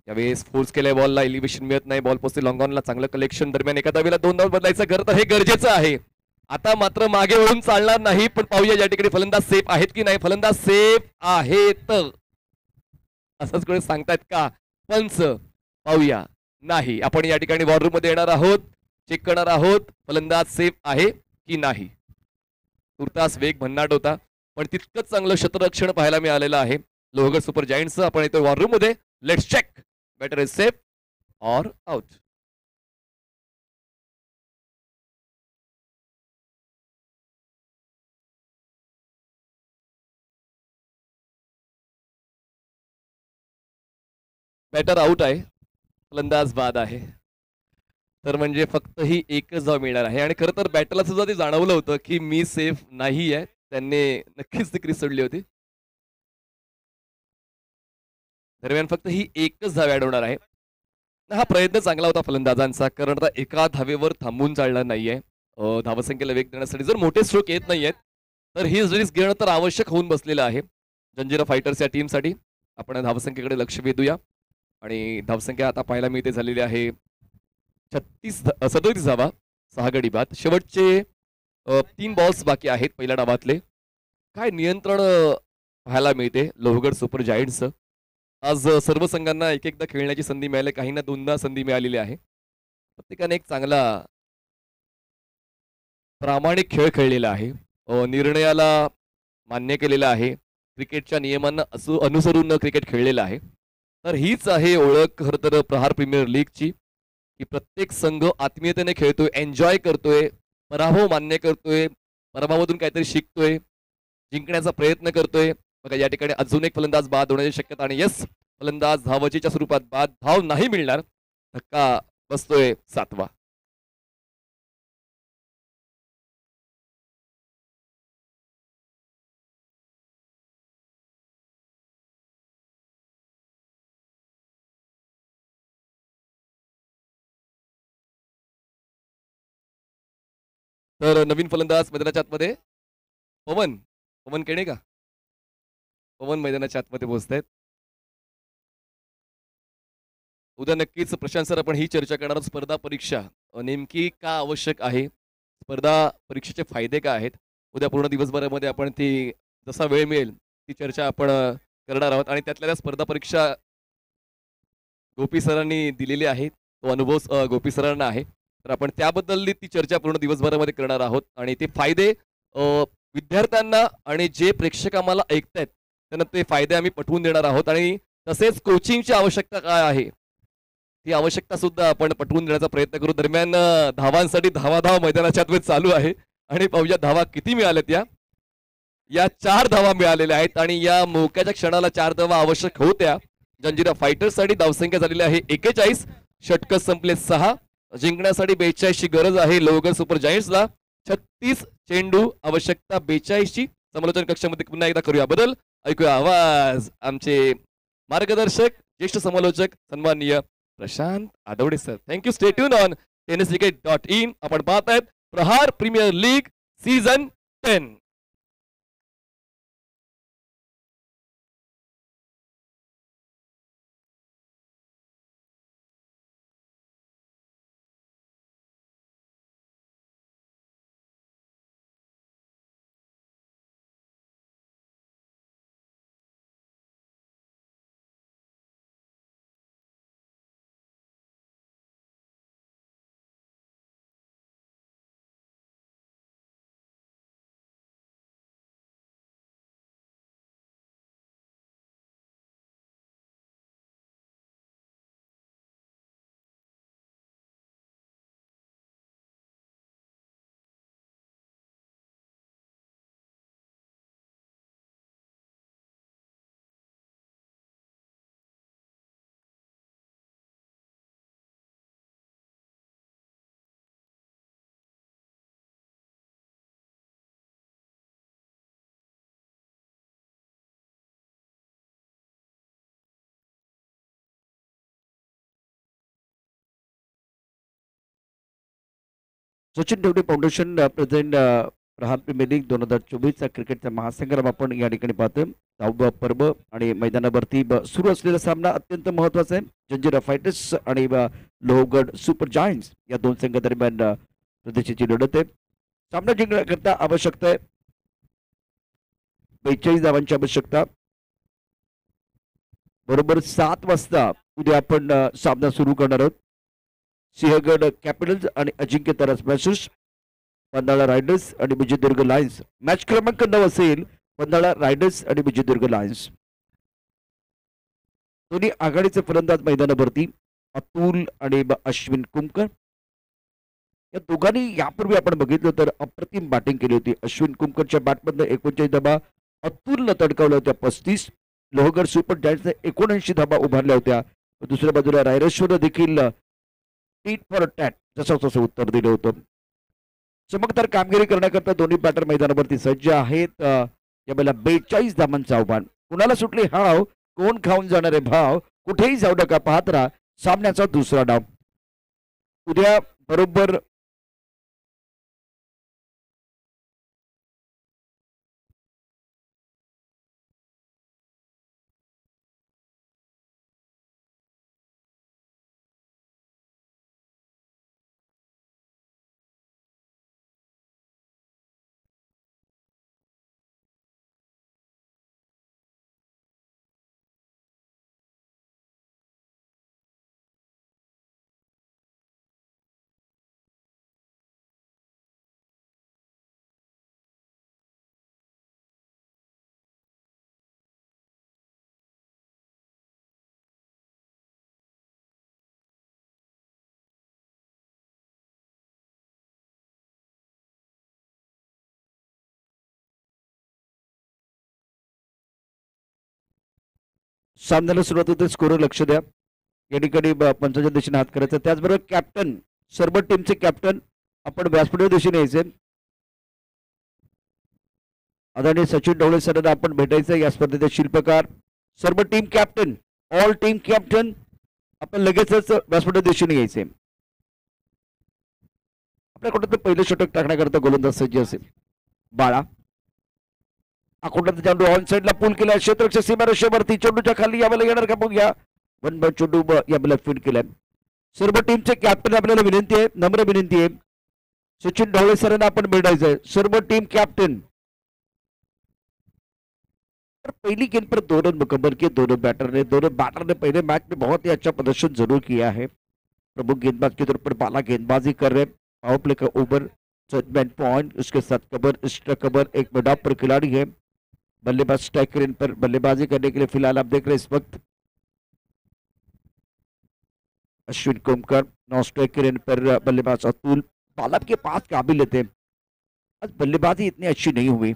यावेळेस फोर्स केलाय बॉलला. एलिव्हेशन मिळत नाही. बॉल पोचते लॉंग ऑनला. चांगलं कलेक्शन दरम्यान एका धावेला 2 धाव बदलायचं खरं तर हे गरजेचं आहे. आता मात्र मागे वळून चालणार नाही. पण पाहूया या ठिकाणी फलंदाज सेफ आहेत की नाही. फलंदाज सेफ आहेत असंच कोणी सांगतायत का पंच. पाहूया. नाही. आपण या ठिकाणी वॉररूम मध्ये येणार आहोत. चेक करणार आहोत फलंदाज सेफ आहे की नाही. तुर्तास वेग भन्नाट होता पण तितकंच चांगलं क्षेत्ररक्षण पाहायला मिळालेलं आहे लोहगड सुपर जायंट्सचं. आपण येतोय वॉर रूम मध्ये. Let's check. Batter is safe or out. Batter out आहे. फलंदाज बाद आहे. तर म्हणजे फक्त ही एकच धाव मिळणार आहे आणि खरं तर बॅटरला सुद्धा ते जाणवलं होतं की मी सेफ नाही आहे. त्यांनी नक्कीच ती क्रीज सोडली होती. दरम्यान फक्त ही एकच धाव ऍड होणार आहे. हा प्रयत्न चांगला होता फलंदाजांचा कारण आता एका धावेवर थांबून चालणार नाहीये. धावसंख्येला वेग देण्यासाठी जर मोठे स्ट्रोक येत नाहीयेत तर ही रिस्क घेणं तर आवश्यक होऊन बसलेलं आहे जंजिरा फायटर्स या टीमसाठी. आपण धावसंख्येकडे लक्ष वेधूया आणि धावसंख्या आता पाहायला मिळते झालेली आहे 37 धावा. 6 गडी बाद. शेवटचे 3 बॉल्स बाकी आहेत पहिल्या डावातले. काय नियंत्रण पाहायला मिळते लोहगड सुपर जायंट्सचं. आज सर्व संघांना एक एकदा खेळण्याची संधी मिळाली. काहींना 2दा संधी मिळालेली आहे. प्रत्येकाने एक चांगला प्रामाणिक खेळ खेळलेला आहे. निर्णयाला मान्य केलेला आहे. क्रिकेटच्या नियमांना अनुसरून क्रिकेट खेळलेलं आहे. तर हीच आहे ओळख खरं तर प्रहार प्रीमियर लीगची की प्रत्येक संघ आत्मीयतेने खेळतोय. एन्जॉय करतोय. पराभव मान्य करतोय. पराभवातून काहीतरी शिकतोय. जिंकण्याचा प्रयत्न करतोय. बघा या ठिकाणी अजून एक फलंदाज बाद होण्याची शक्यता आणि यस फलंदाज धावचीच्या स्वरूपात बाद. धाव नाही मिळणार. धक्का बसतोय 7वा. तर नवीन फलंदाज मैदानाच्या आतमध्ये पवन पवन केणे का? पवन मैदानाच्या आतमध्ये पोहोचतायत. उद्या नक्कीच प्रशांत सर आपण ही चर्चा करणार आहोत. स्पर्धा परीक्षा नेमकी का आवश्यक आहे, स्पर्धा परीक्षेचे फायदे काय आहेत. उद्या पूर्ण दिवसभरामध्ये आपण ती जसा वेळ मिळेल ती चर्चा आपण करणार आहोत. आणि त्यातल्या त्या स्पर्धा परीक्षा गोपी सरांनी दिलेली आहे, तो अनुभव गोपी सरांना आहे. तर आपण त्याबद्दल ती चर्चा पूर्ण दिवसभरामध्ये करणार आहोत. आणि ते फायदे विद्यार्थ्यांना आणि जे प्रेक्षक आम्हाला ऐकतायत त्यांना ते फायदे आम्ही पटवून देणार आहोत. आणि तसेच कोचिंगची आवश्यकता काय आहे ती आवश्यकता सुद्धा आपण पटवून देण्याचा प्रयत्न करू. दरम्यान धावांसाठी धावाधाव मैदानाच्या आतमध्ये चालू आहे आणि पाहूया धावा किती मिळाल्यात. या 4 धावा मिळालेल्या आहेत आणि या मोक्याच्या क्षणाला 4 धावा आवश्यक होत्या. जंजिरा फायटर्ससाठी धावसंख्या झालेली आहे 41, षटक संपले 6. जिंकण्यासाठी 42 ची गरज आहे लोहगड सुपर जायंट्सला. 36 चेंडू आवश्यकता 42 ची. समालोचन कक्षामध्ये पुन्हा एकदा करूया बदल. ऐकूया आवाज आमचे मार्गदर्शक ज्येष्ठ समालोचक सन्माननीय Prashant Adawade sir. Thank you. Stay tuned on tenniswicket.in. आपण पाहतायत Prahar premier league season 10. Sachin Dhewade foundation present Prahar premier league 2024चा क्रिकेटचा महासंग्राम आपण या ठिकाणी पाहतोय. 10वा पर्व आणि मैदानावरती सुरू असलेला सामना अत्यंत महत्त्वाचा आहे. जंजिरा फायटर्स आणि लोहगड सुपर जायंट्स या दोन संघादरम्यान प्रदेशाची लढत आहे. सामना जिंकण्याकरता आवश्यकता आहे 42 धावांची आवश्यकता. बरोबर 7 वाजता उद्या आपण सामना सुरू करणार आहोत. सिंहगड कॅपिटल्स आणि अजिंक्य तारा स्मॅशर्स, पन्हाळा रायडर्स आणि विजयदुर्ग लायन्स. मॅच क्रमांक 9 असेल पन्हाळा रायडर्स आणि विजयदुर्ग लायन्स. दोन्ही आघाडीचे फलंदाज मैदानावरती अतुल आणि अश्विन कुमकर. या दोघांनी यापूर्वी आपण बघितलं तर अप्रतिम बॅटिंग केली होती. अश्विन कुमकरच्या बॅटमधनं 39 धाबा, अतुलनं तडकावल्या होत्या 35. लोहगड सुपर जायंट्सने 79 धाबा उभारल्या होत्या. दुसऱ्या बाजूला रायरेश्वरनं देखील टीट फॉर टॅट जसं तसं उत्तर दिलं होतं. चमकदार कामगिरी करण्याकरता दोन्ही बॅटर मैदानावरती सज्ज आहेत. यावेळेला 42 धावांचं आव्हान. कुणाला सुटली हाव, कोण खाऊन जाणारे भाव, कुठेही जाऊ नका, पाहत राहा सामन्याचा दुसरा डाव. उद्या बरोबर सामन्याला सुरुवात होते. स्कोर लक्ष द्या. या ठिकाणी पंचाच्या दिशेने हात करायचा. त्याचबरोबर कॅप्टन, सर्व टीमचे कॅप्टन आपण व्यासपीठाच्या दिशेने यायचे. आदरणीय सचिन ढवळे सरांना आपण भेटायचं. या स्पर्धेचे शिल्पकार, सर्व team captain, all team captain आपण लगेचच व्यासपीठाच्या दिशेने यायचे. आपल्याकडे पहिलं षटक टाकण्याकरता गोलंदाज सज्ज असेल. बाळा अकोला चेंडू ऑन साइडला पूल केला क्षेत्ररक्षक सीमारेषेवरती चेंडूच्या खाली यावेळेला येणार का बघूया. वन बाय चेंडू यावेळेला फीड केलाय. सर्व टीमचे कॅप्टन आपल्याला विनंती आहे, नम्र विनंती आहे, सचिन ढवळे सरांना आपण भेटायचंय. सर्व टीम कैप्टन. पहली गेंद पर 2 रन मुकम्मल किए दोनों बैटर ने पहले मैच में बहुत ही अच्छा प्रदर्शन जरूर किया है. प्रमुख गेंदबाज के तौर पर बाला गेंदबाजी कर रहे हैं. पावर प्ले का ओवर, जजमेंट पॉइंट, उसके साथ कवर, एक्स्ट्रा कवर, एक मिडाप पर खिलाड़ी है. बल्लेबाज स्ट्राइक रेन पर बल्लेबाजी करने के लिए फिलहाल आप देख रहे हैं इस वक्त अश्विन कुमकर. नौ स्ट्राइक रेन पर बल्लेबाज अतुल. बाला के पास काबिल थे, आज बल्लेबाजी इतनी अच्छी नहीं हुई.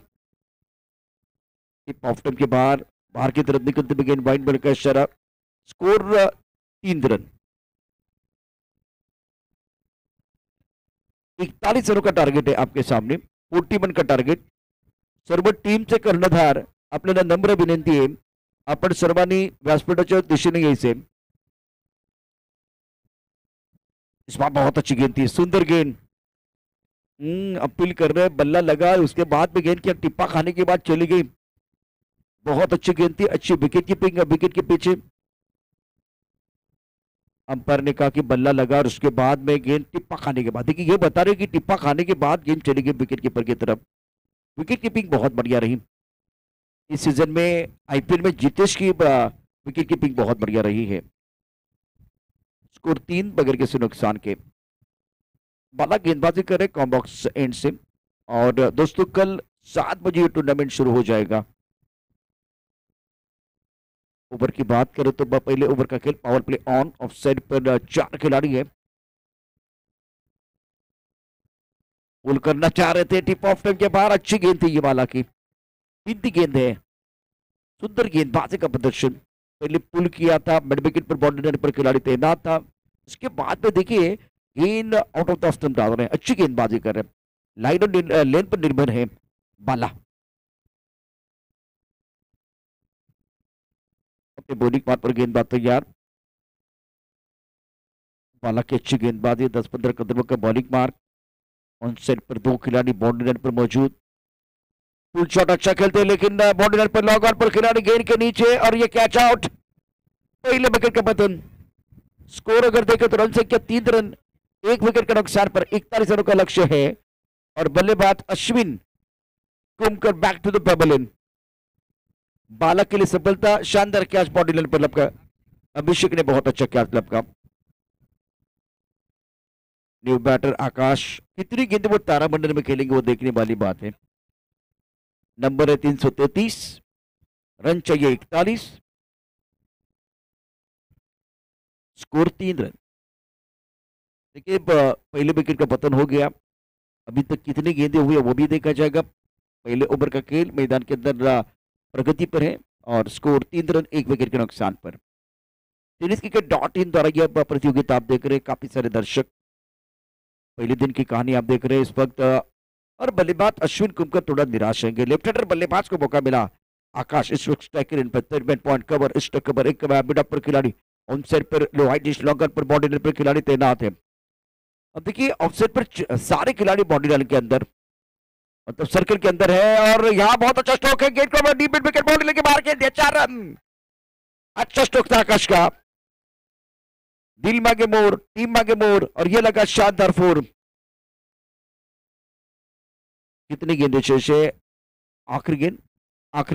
ऑफ टाइम के बाहर की तरफ निकलते हुए गेंद वाइड बनकर इशारा. Score 3 run. 41 रनों का टार्गेट है आपके सामने, 41 का टार्गेट. सर्व टीमचे कर्णधार आपल्याला नम्र विनंती आहे, आपण सर्वांनी व्यासपीठाच्या दिशेने यायचे. इस बार बहुत अच्छी गेंद थी, सुंदर गेंद. अपील कर रहे, बल्ला लगा, उसके बाद में गेंद की टिप्पा खाने के बाद चली गई. बहुत अच्छी गेंद थी, अच्छी विकेट कीपिंग. विकेट के पीछे अंपायर ने कहा कि बल्ला लगा और उसके बाद में गेंद टिप्पा खाने के बाद, देखिए ये बता रहे कि टिप्पा खाने के बाद गेंद चली गई विकेट कीपर की तरफ. विकेट कीपिंग बहुत बढ़िया रही इस सीजन में. आईपीएल में जितेश की विकेट कीपिंग बहुत बढ़िया रही है. स्कोर 3 बगैर किसी नुकसान के. बाला गेंदबाजी करे कॉम्बॉक्स एंड से. और दोस्तों कल 7 बजे ये टूर्नामेंट शुरू हो जाएगा. ओवर की बात करें तो पहले ओवर का खेल power play on. Of side पर 4 खिलाड़ी है. पुल करना चाह रहे थे, टिप ऑफ टाइम के बाहर. अच्छी गेंद थी ये बाला की, सीधी गेंद है, सुंदर गेंदबाजी का प्रदर्शन. पहले पुल किया था, मिड विकेट पर बाउंड्री पर खिलाड़ी तैनात था. उसके बाद में देखिए गेंद आउट ऑफ द स्टंप डाल रहे हैं, अच्छी गेंदबाजी कर रहे हैं. लाइन और लेन पर निर्भर है बाला. अपने बॉलिंग पार्ट पर गेंदबाज तैयार. बाला की अच्छी गेंदबाजी, 10-15 कदमों का बॉलिंग मार्क. ऑन साइड पर 2 खिलाड़ी बाउंड्री लाइन पर मौजूद. पुल शॉट अच्छा खेलते हैं लेकिन बाउंड्री लाइन पर लॉग आउट पर खिलाड़ी गेंद के नीचे और ये कैच आउट. पहले विकेट का पतन. स्कोर अगर देखें तो रन संख्या 3 रन, 1 विकेट का नुकसान पर 41 रनों का लक्ष्य है. और बल्लेबाज Ashwin Kumkar back to the pavilion. बाला के लिए सफलता, शानदार कैच बॉडी लाइन पर लपका. अभिषेक ने बहुत अच्छा कैच लपका. न्यू बैटर आकाश, कितनी गेंदें वो तारामंडल में खेलेंगे वो देखने वाली बात है. नंबर है 333, रन चाहिए 41, स्कोर 3 रन. देखिए पहले विकेट का पतन हो गया. अभी तक कितनी गेंदें हुई है वो भी देखा जाएगा. पहले ओवर का खेल मैदान के अंदर प्रगति पर है और स्कोर 3 रन 1 विकेट के नुकसान पर. टेनिस क्रिकेट .in द्वारा यह प्रतियोगिता आप देख रहे हैं. काफी सारे दर्शक, पहले दिन की कहानी आप देख रहे हैं इस वक्त. और बल्लेबाज अश्विन कुमकर थोड़ा निराश रहेंगे. लेफ्ट हैंडर बल्लेबाज को मौका मिला. आकाश इस वक्त स्ट्राइकर इन पर third point cover, extra cover, एक मिड अप पर खिलाड़ी. ऑन साइड पर लो हाइट डिश लॉन्गर पर बॉडी लाइन पर खिलाड़ी तैनात है. अब देखिए ऑफ साइड पर सारे खिलाड़ी बॉडी लाइन के अंदर, मतलब सर्कल के अंदर है. और यहाँ बहुत अच्छा स्ट्रोक है, गेट को डीप विकेट बॉडी लेके बाहर के दिया 4 रन. अच्छा स्ट्रोक था आकाश का. दिल मांगे मोर, टीम मांगे मोर, और ये लगा शानदार 4. कितनी गेंदें शेष है? आखिरी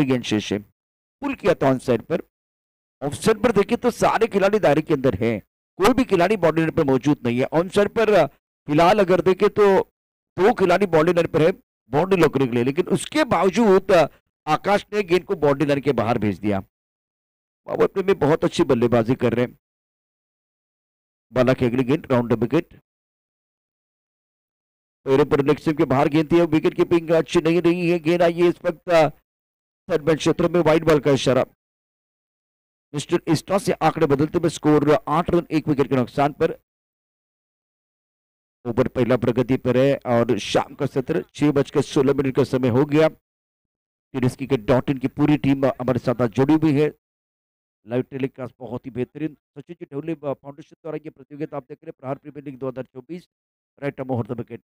गेंद शेष है. पुल किया था ऑन साइड पर. ऑफ साइड पर देखिए तो सारे खिलाड़ी दायरे के अंदर है, कोई भी खिलाड़ी बॉडी लाइन पर मौजूद नहीं है. ऑन साइड पर फिलहाल अगर देखें तो 2 खिलाड़ी बॉडी लाइन पर है बाउंड्री लॉकने के लिए, लेकिन उसके बावजूद आकाश ने गेंद को बाउंड्री लाइन के बाहर भेज दिया. पावर प्ले में बहुत अच्छी बल्लेबाजी कर रहे हैं. बाला की अगली गेंद राउंड द विकेट. पहले पर नेक्स्ट के बाहर गेंद थी. विकेट कीपिंग अच्छी नहीं रही है. गेंद आई है इस वक्त थर्ड बैट क्षेत्र में. वाइड बॉल का इशारा. मिस्टर इस्टा से आंकड़े बदलते हुए स्कोर 8 रन 1 विकेट के नुकसान पर. ओवर पहला प्रगति पर है और शाम का सत्र 6:16 का समय हो गया. टेनिस क्रिकेट .in की पूरी टीम हमारे साथ जुड़ी हुई है. लाइव टेलीकास्ट बहुत ही बेहतरीन. सचिन जी ढवले फाउंडेशन द्वारा ये प्रतियोगिता आप देख रहे हैं. प्रहार प्रीमियर लीग 2024 राइट मोहर द विकेट.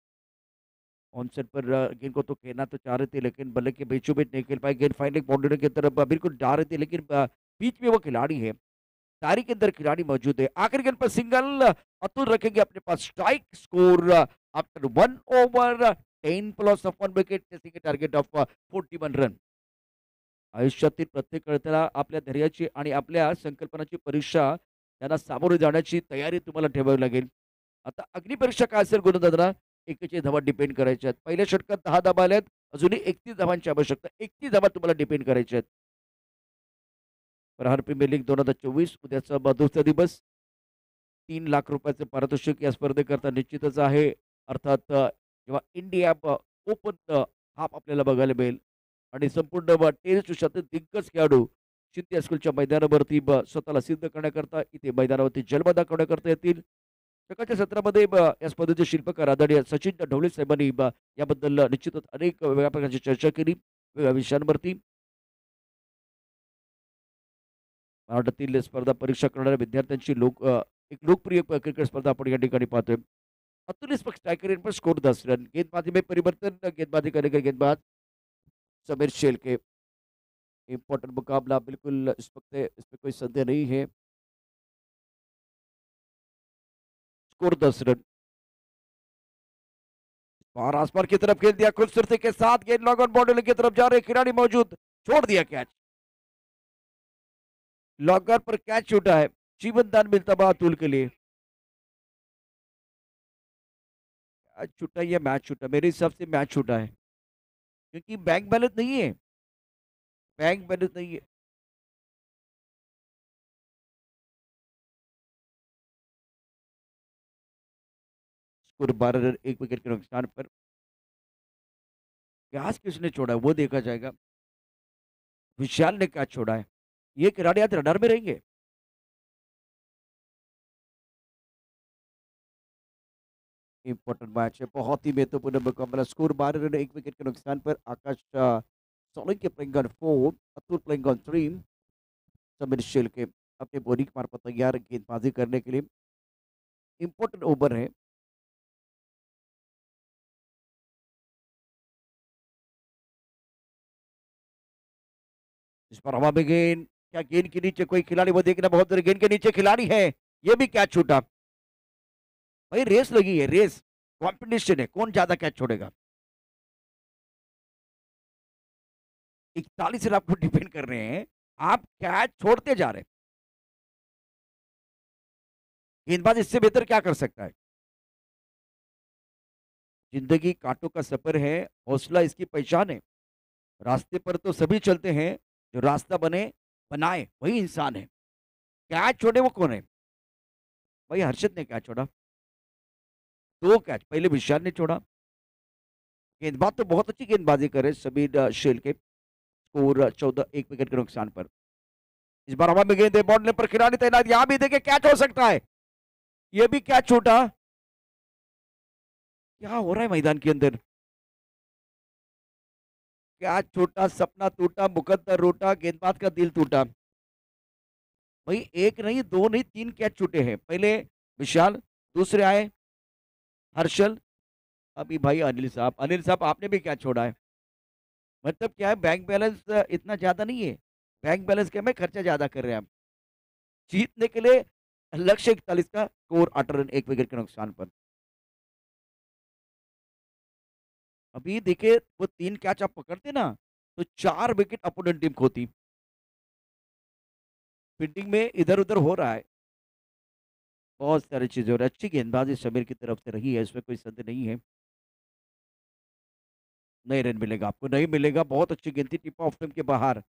ऑनसेट पर गेंद को तो खेलना तो चाह रहे थे, लेकिन बल्ले के बीचों बीच नहीं खेल पाए। गेंद फाइनली बाउंड्री की तरफ बिल्कुल जा रही थी, लेकिन बीच में वो खिलाड़ी है, तारी के अंदर खिलाड़ी मौजूद है। आखिरी गेंद पर सिंगल, अतुल रखेंगे अपने पास strike. Score after 1 over 10 plus of 1 wicket, chasing target of 41 run. आयुष्यातील प्रत्येक अडथळा आपल्या धैर्याची आणि आपल्या संकल्पनाची परीक्षा त्यांना सामोरे जाण्याची तयारी तुम्हाला ठेवावी लागेल. आता अग्निपरीक्षा काय असेल गोलंदाजांना, एकेचे धावा डिपेंड करायच्या आहेत. पहिल्या षटकात 10 धावा आल्यात, अजूनही 31 धावांची आवश्यकता. 31 धावा तुम्हाला डिपेंड करायच्या आहेत. प्रहार प्रीमियर लीग 2024 उद्याचा दुसरा दिवस. 3 लाख रुपयाचे पारितोषिक या स्पर्धेकरता निश्चितच आहे. अर्थात जेव्हा इंडिया ओपन हाफ आपल्याला बघायला मिळेल आणि संपूर्ण टेनिस विश्वातील दिग्गज खेळाडू शिंदे हायस्कूलच्या मैदानावरती स्वतःला सिद्ध करण्याकरता इथे मैदानावरती जन्म दाखवण्याकरता येतील. सकाळच्या सत्रामध्ये या स्पर्धेचे शिल्पकार आदरणीय सचिन ढवळे साहेबांनी याबद्दल निश्चितच अनेक वेगळ्या प्रकारची चर्चा केली वेगळ्या विषयांवरती. महाराष्ट्रातील स्पर्धा परीक्षा करणाऱ्या विद्यार्थ्यांची एक लोकप्रिय क्रिकेट स्पर्धा आपण या ठिकाणी पाहतोय. अतुल इस वक्त स्ट्राइकर पर स्कोर 10 रन. गेंदबाजी में परिवर्तन, गेंदबाजी करेगा गेंदबाज समीर शेल के. इंपॉर्टेंट मुकाबला बिल्कुल इस वक्त, इसमें कोई संदेह नहीं है. Score 10 run. बाहर आसमान की तरफ खेल दिया खूबसूरती के साथ. गेंद लॉग ऑन बाउंड्री की तरफ जा रहे खिलाड़ी मौजूद, छोड़ दिया कैच. लॉगर पर कैच छूटा है. जीवन दान मिलता हुआ अतुल के लिए. कैच छूटा या मैच छूटा? मेरे हिसाब से मैच छूटा है, क्योंकि बैंक बैलेंस नहीं है. बैंक बैलेंस नहीं है. स्कोर 12 रन, 1 विकेट के नुकसान पर. कैच किसने छोड़ा है वो देखा जाएगा. विशाल ने कैच छोड़ा है. ये खिलाड़ी आज रडार में रहेंगे. इंपॉर्टेंट मैच है, बहुत ही महत्वपूर्ण मुकाबला. स्कोर 12 रन, 1 विकेट के नुकसान पर. Akash Solanki playing on 4, Atul playing on 3. Sameer शेल के अपने बॉलिंग मार्फत तैयार गेंदबाजी करने के लिए. इंपॉर्टेंट ओवर है. इस पर हवा में गेंद, क्या गेंद के नीचे कोई खिलाड़ी, वो देखना बहुत जरूरी. गेंद के नीचे खिलाड़ी है, ये भी कैच छूटा. भाई रेस लगी है, रेस कंपटीशन है, कौन ज्यादा कैच छोड़ेगा. 41 रन आपको डिपेंड कर रहे हैं, आप कैच छोड़ते जा रहे हैं. गेंदबाज इससे बेहतर क्या कर सकता है. जिंदगी कांटों का सफर है, हौसला इसकी पहचान है. रास्ते पर तो सभी चलते हैं, जो रास्ता बनाए वही इंसान है. कैच छोड़े वो कौन है. भाई हर्षद ने कैच छोड़ा, 2 कैच. पहले विशाल ने छोड़ा. गेंदबाज तो बहुत अच्छी गेंदबाजी करे समीर शेल के. स्कोर 14, 1 विकेट के नुकसान पर. इस बार हवा में गेंद है, बॉल पर खिलाड़ी तैनात. यहां भी देखे कैच हो सकता है, ये भी कैच छूटा. क्या हो रहा है मैदान के अंदर. कैच छूटा, सपना टूटा, मुकद्दर रोटा, गेंदबाज का दिल टूटा. भाई 1 नहीं, 2 नहीं, 3 कैच छूटे हैं. पहले विशाल, दूसरे आए हर्षल, अभी भाई अनिल साहब. अनिल साहब आपने भी कैच छोड़ा है. मतलब क्या है, बैंक बैलेंस इतना ज्यादा नहीं है. बैंक बैलेंस क्या में खर्चा ज्यादा कर रहे हैं हम. जीतने के लिए लक्ष्य 41 का. स्कोर 8 रन, 1 विकेट के नुकसान पर. अभी देखिए वो 3 कैच आप पकड़ते ना, तो 4 विकेट अपोनेंट टीम खोती. फील्डिंग में इधर उधर हो रहा है, बहुत सारी चीजें हो रही है. अच्छी गेंदबाजी समीर की तरफ से रही है, इसमें कोई संदेह नहीं है. नहीं रन मिलेगा आपको, नहीं मिलेगा. बहुत अच्छी गेंद थी, टिप ऑफ टीम के बाहर.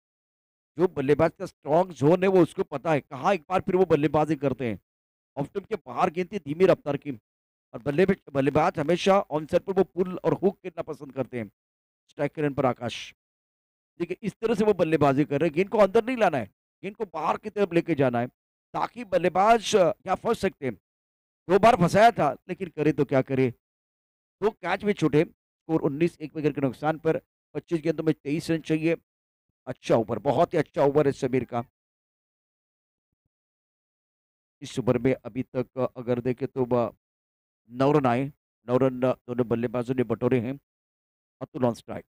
जो बल्लेबाज का स्ट्रॉन्ग जोन है वो उसको पता है कहाँ एक बार फिर वो बल्लेबाजी करते हैं. ऑफ टीम के बाहर गेंद थी, धीमी रफ्तार की. और बल्लेबाज हमेशा ऑन साइड पर वो पुल और हुक खेलना पसंद करते हैं. स्ट्राइक रन पर आकाश. देखिए इस तरह से वो बल्लेबाजी कर रहे हैं. गेंद को अंदर नहीं लाना है, गेंद को बाहर की तरफ लेके जाना है, ताकि बल्लेबाज क्या फंस सकते हैं. 2 बार फंसाया था, लेकिन करे तो क्या करे. 2 कैच भी छूटे. स्कोर 19, 1 विकेट के नुकसान पर. 25 गेंदों में 23 रन चाहिए. अच्छा ओवर, बहुत ही अच्छा ओवर है समीर का. इस ओवर में अभी तक अगर देखें तो 9 रन आए. 9 रन दोनों बल्लेबाजों ने बटोरे हैं. Atul on strike.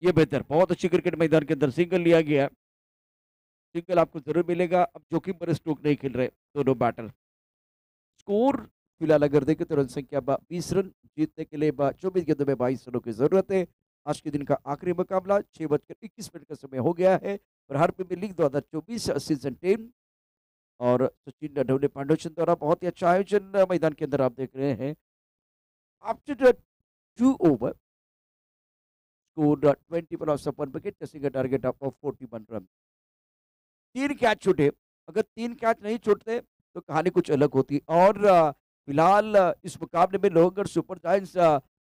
ये बेहतर, बहुत अच्छी क्रिकेट मैदान के अंदर सिंगल लिया गया। सिंगल आपको जरूर मिलेगा। अब जोखिम पर स्ट्रोक नहीं खेल रहे दोनों बैटर। स्कोर फिलहाल अगर देखें तो रन संख्या 20 रन, जीतने के लिए 24 गेंदों में 22 रनों की जरूरत है। आज के दिन का आखिरी मुकाबला 6:21 का समय हो गया है। प्रहार प्रीमियर लीग 2024 सीजन 10 और सचिन ढवले पांडुचन द्वारा बहुत ही अच्छा आयोजन मैदान के अंदर आप देख रहे हैं। After 2 over scored 21 off of 1 wicket, chasing a target of 41 run. 3 catch छूटे। अगर 3 कैच नहीं छूटते तो कहानी कुछ अलग होती। और फिलहाल इस मुकाबले में लोहगढ़ सुपर जायंट्स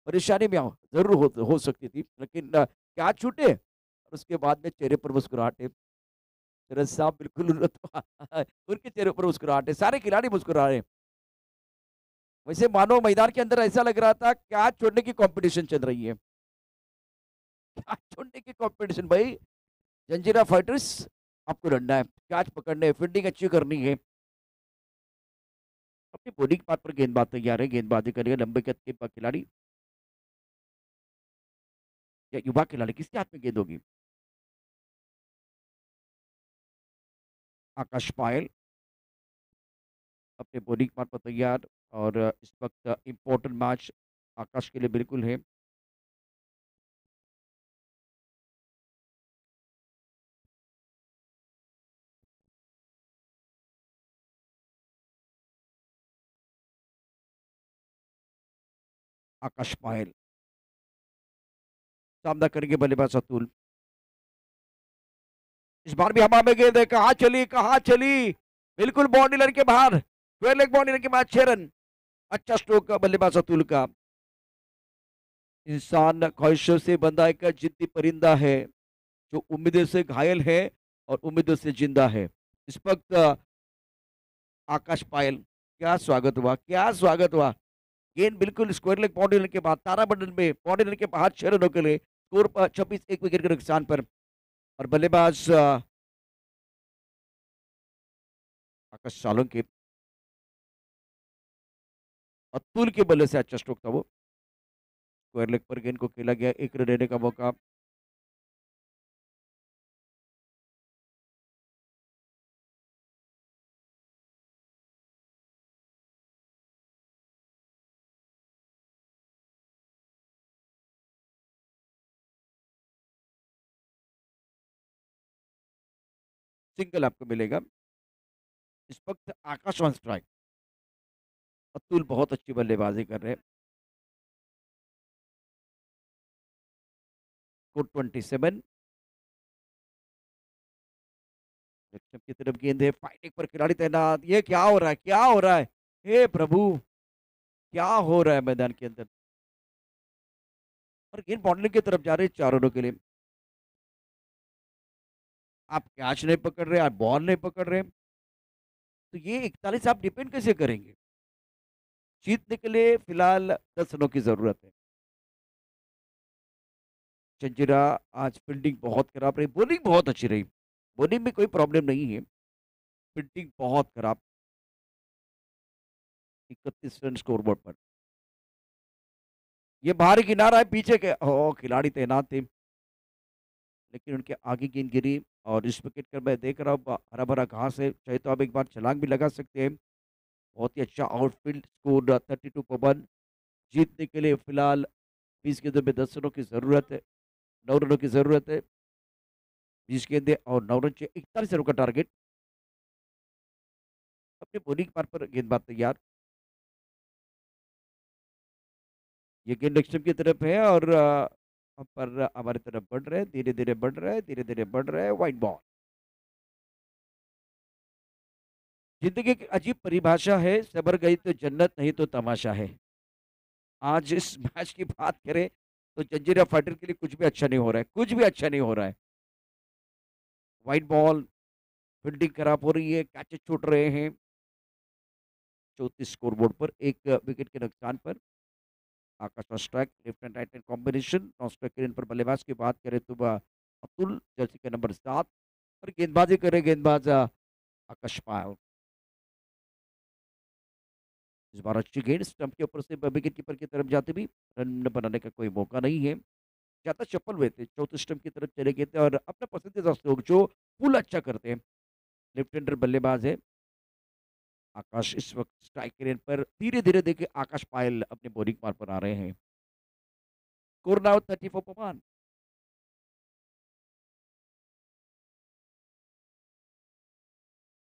परेशानी में जरूर हो सकती थी, लेकिन कैच छूटे और उसके बाद में चेहरे पर मुस्कुराहट है। शरद साहब बिल्कुल उनके चेहरे पर मुस्कुराहट है, सारे खिलाड़ी मुस्कुरा रहे हैं। वैसे मानो मैदान के अंदर ऐसा लग रहा था कैच छोड़ने की कंपटीशन चल रही है। कैच छोड़ने की कंपटीशन भाई। जंजीरा फाइटर्स आपको लड़ना है, कैच पकड़ने है, फील्डिंग अच्छी करनी है। अपनी बॉलिंग पार्ट पर गेंदबाज तैयार है, गेंदबाजी करेगा लंबे कद के खिलाड़ी या युवा खिलाड़ी, किसके हाथ में गेंद होगी? आकाश पायल अपने बॉलिंग पार्ट पर तैयार। और इस वक्त इम्पोर्टेंट मैच आकाश के लिए बिल्कुल है। आकाश पायल सामना करेंगे बल्लेबाज अतुल। इस बार भी हवा में गेंद है, कहाँ चली कहाँ चली, बिल्कुल बाउंड्री लाइन के बाहर, स्क्वायर लेग बाउंड्री लाइन के बाद 6 रन। अच्छा स्ट्रोक बल्लेबाज अतुल का। इंसान ख्वाहिशों से बंधा एक जिद्दी परिंदा है जो उम्मीदों से घायल है और उम्मीदों से जिंदा है। इस वक्त आकाश पायल, क्या स्वागत हुआ, क्या स्वागत हुआ। गेंद बिल्कुल स्क्वायर लेग बाउंड्री लाइन के बाद तारामंडल में बाउंड्री लाइन के बाहर 6 रनों के लिए स्कोर पर 26, 1 विकेट के नुकसान पर। और बल्लेबाज आकाश सालुंके, अतुल के बल्ले से अच्छा स्ट्रोक था वो। स्क्वायर लेग पर गेंद को खेला गया, 1 रन लेने का मौका। सिंगल आपको मिलेगा। इस वक्त आकाश ऑन स्ट्राइक। अतुल बहुत अच्छी बल्लेबाजी कर रहे हैं। 27 की तरफ गेंद है, फाइटिंग पर खिलाड़ी तैनात। ये क्या हो रहा है, क्या हो रहा है, हे प्रभु, क्या हो रहा है मैदान के अंदर। और गेंद बाउंड्री की तरफ जा रही है 4 रनों के लिए। आप कैच नहीं पकड़ रहे, आप बॉल नहीं पकड़ रहे, तो ये 41 आप डिपेंड कैसे करेंगे? जीतने के लिए फिलहाल 10 रनों की जरूरत है। जंजीरा आज फील्डिंग बहुत खराब रही, बॉलिंग बहुत अच्छी रही। बॉलिंग में कोई प्रॉब्लम नहीं है, फील्डिंग बहुत खराब। 31 रन स्कोर बोर्ड पर। ये बाहरी किनारा है, पीछे के खिलाड़ी तैनात थे, लेकिन उनके आगे गेंद गिरी। और इस विकेट पर मैं देख रहा हूँ हरा भरा घास है, चाहे तो आप एक बार छलांग भी लगा सकते हैं। बहुत ही अच्छा आउटफील्ड, स्कोर 32 पर 1। जीतने के लिए फिलहाल 20 गेंदों में 10 रनों की जरूरत है, 9 रनों की जरूरत है। 20 गेंदे और 9 रन चाहिए, 41 रनों का टारगेट। अपने बॉलिंग पार पर गेंदबाज तैयार। ये गेंद एक्सट्रीम की तरफ है और पर हमारी तरफ बढ़ रहे हैं, धीरे धीरे बढ़ रहे हैं, धीरे धीरे बढ़ रहे हैं। White ball. जिंदगी की अजीब परिभाषा है, सबर गई तो जन्नत, नहीं तो तमाशा है। आज इस मैच की बात करें तो जंजीरा फाइटर के लिए कुछ भी अच्छा नहीं हो रहा है, कुछ भी अच्छा नहीं हो रहा है। व्हाइट बॉल, फील्डिंग खराब हो रही है, कैचेस छूट रहे हैं। 34 स्कोरबोर्ड पर 1 विकेट के नुकसान पर। Akash strike, left and right hand combination. Non strike पर बल्लेबाज की बात करें तो अतुल, जर्सी का नंबर 7। और गेंदबाजी करे गेंदबाज आकाश पायल। इस बार अच्छी गेंद स्टंप के ऊपर से विकेट कीपर की तरफ जाते भी रन बनाने का कोई मौका नहीं है। ज्यादा चप्पल हुए थे, चौथे स्टंप की तरफ चले गए थे और अपना पसंदीदा स्ट्रोक जो पुल अच्छा करते हैं, लेफ्ट हैंडर बल्लेबाज है आकाश, इस वक्त स्ट्राइक रेट पर धीरे धीरे देखिए आकाश पायल अपने बॉलिंग मार पर आ रहे हैं। Score now 34 for 1।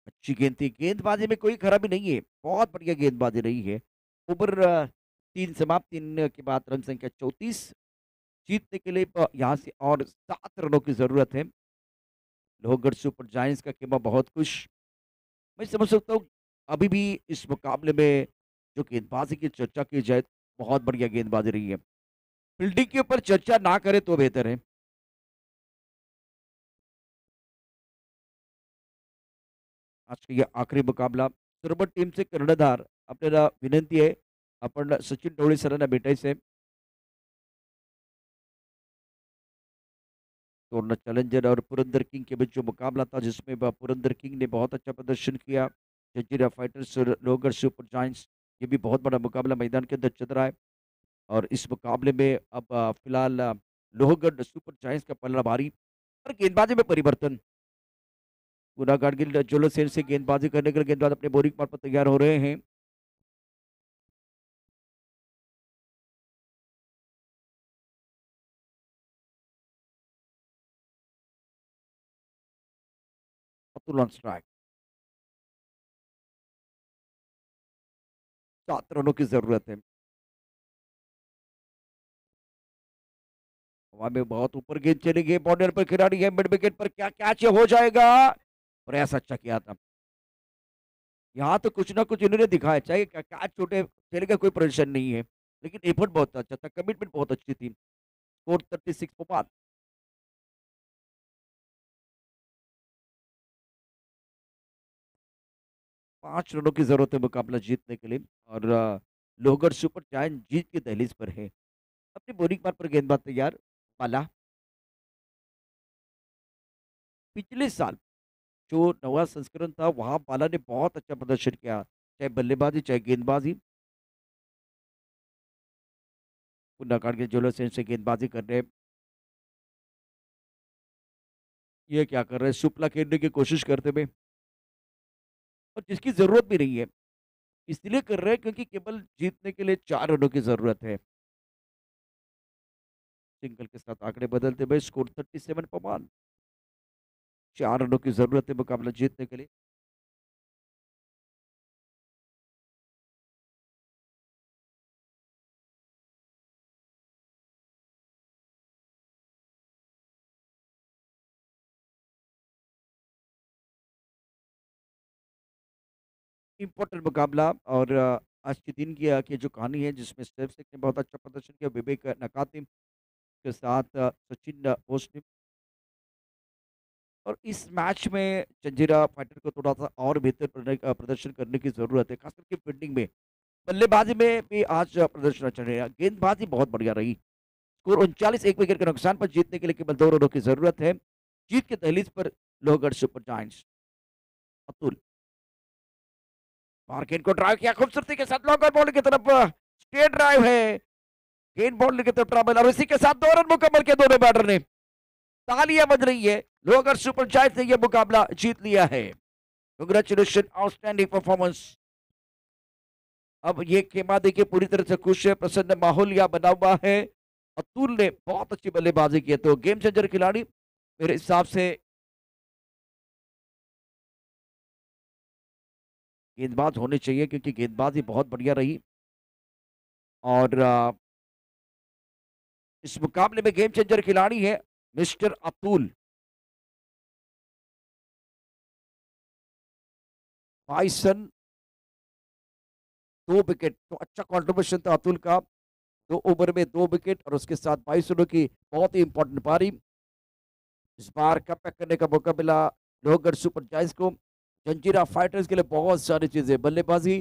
अच्छी गेंद थी, गेंदबाजी में कोई खराबी नहीं है, बहुत बढ़िया गेंदबाजी रही है। ओवर 3 समाप्त, 3 के बाद रन संख्या 34। जीतने के लिए यहाँ से और 7 रनों की जरूरत है। लोहगढ़ सुपर जायंट्स का खेमा बहुत खुश। मैं समझ सकता हूँ अभी भी इस मुकाबले में जो गेंदबाजी की चर्चा की जाए, बहुत बढ़िया गेंदबाजी रही है। फील्डिंग के ऊपर चर्चा ना करे तो बेहतर है। आज का यह आखरी मुकाबला सर्व टीमचे कर्णधार आपल्याला विनंती आहे आपण सचिन ढवळे सरांना भेटायचं आहे। तोड़ना चैलेंजर और पुरंदर किंग के बीच जो मुकाबला था, जिसमें पुरंदर किंग ने बहुत अच्छा प्रदर्शन किया। जंजीरा फाइटर्स और लोहगढ़ सुपर जायंट्स, ये भी बहुत बड़ा मुकाबला मैदान के अंदर चल रहा है। और इस मुकाबले में अब फिलहाल लोहगढ़ सुपर जायंट्स का पलड़ा भारी और गेंदबाजी में परिवर्तन। गुना गाडगिल जोलो सेन से गेंदबाजी करने के लिए गेंदबाज अपने बोरिंग मार्ग पर तैयार हो रहे हैं। अतुल ऑन स्ट्राइक, 7 रनों की जरूरत है। हवा में बहुत ऊपर गेंद चली गई, बॉर्डर पर खिलाड़ी है, मिड विकेट पर क्या कैच हो जाएगा। प्रयास अच्छा किया था, यहाँ तो कुछ ना कुछ इन्होंने दिखाया, चाहे कैच छोटे चलेगा कोई परेशान नहीं है, लेकिन एफर्ट बहुत अच्छा था, कमिटमेंट बहुत अच्छी थी। Score 36 for 1। 5 रनों की जरूरत है मुकाबला जीतने के लिए और लोहगढ़ सुपर जायंट जीत की दहलीज पर है। अपनी बोलिंग पर गेंदबाज तैयार। बाला, पिछले साल जो नवा संस्करण था वहां बाला ने बहुत अच्छा प्रदर्शन किया, चाहे बल्लेबाजी चाहे गेंदबाजी। नकार के जोलो सेन से गेंदबाजी कर रहे, ये क्या कर रहे हैं, सुपला खेलने की कोशिश करते हुए, और जिसकी जरूरत भी नहीं है, इसलिए कर रहे हैं क्योंकि केवल जीतने के लिए 4 रनों की जरूरत है। सिंगल के साथ आंकड़े बदलते हुए स्कोर 37 for 1। 4 रनों की जरूरत है मुकाबला जीतने के लिए। इम्पोर्टेंट मुकाबला और आज के दिन की की जो कहानी है, जिसमें स्टेप सिंह ने बहुत अच्छा प्रदर्शन किया, विवेक नकातिम के साथ सचिन बोस ने। और इस मैच में जंजीरा फाइटर को थोड़ा सा और बेहतर प्रदर्शन करने की जरूरत है, खास करके फील्डिंग में। बल्लेबाजी में भी आज प्रदर्शन अच्छा रहेगा, गेंदबाजी बहुत बढ़िया रही। स्कोर 39, 1 विकेट के नुकसान पर जीतने के लिए केवल 2 रनों की जरूरत है। जीत के दहलीज पर लोहगढ़ सुपर जायंट्स। अतुल, गेंद को ड्राइव किया खूबसूरती के साथ, लॉन्गर बॉल की तरफ स्ट्रेट ड्राइव है, गेंद बॉल की तरफ ट्रबल, और इसी के साथ 2 रन मुकम्मल किया दोनों बैटर ने। तालियां बज रही है, लोहगढ़ सुपर जायंट्स ने यह मुकाबला जीत लिया है। Congratulation, outstanding performance. अब ये खेमा देखिए पूरी तरह से खुश है, प्रसन्न माहौल यहाँ बना हुआ है। अतुल ने बहुत अच्छी बल्लेबाजी की है, तो गेम चेंजर खिलाड़ी मेरे हिसाब से गेंदबाज होने चाहिए, क्योंकि गेंदबाजी बहुत बढ़िया रही। और इस मुकाबले में गेम चेंजर खिलाड़ी है मिस्टर अतुल। 22 रन, 2 विकेट, तो अच्छा कंट्रीब्यूशन था अतुल का। 2 ओवर में 2 विकेट और उसके साथ 22 रनों की बहुत ही इंपॉर्टेंट पारी। इस बार कमबैक करने का मौका मिला लोहगढ़ सुपर जायंट्स को। जंजीरा फाइटर्स के लिए बहुत सारी चीजें, बल्लेबाजी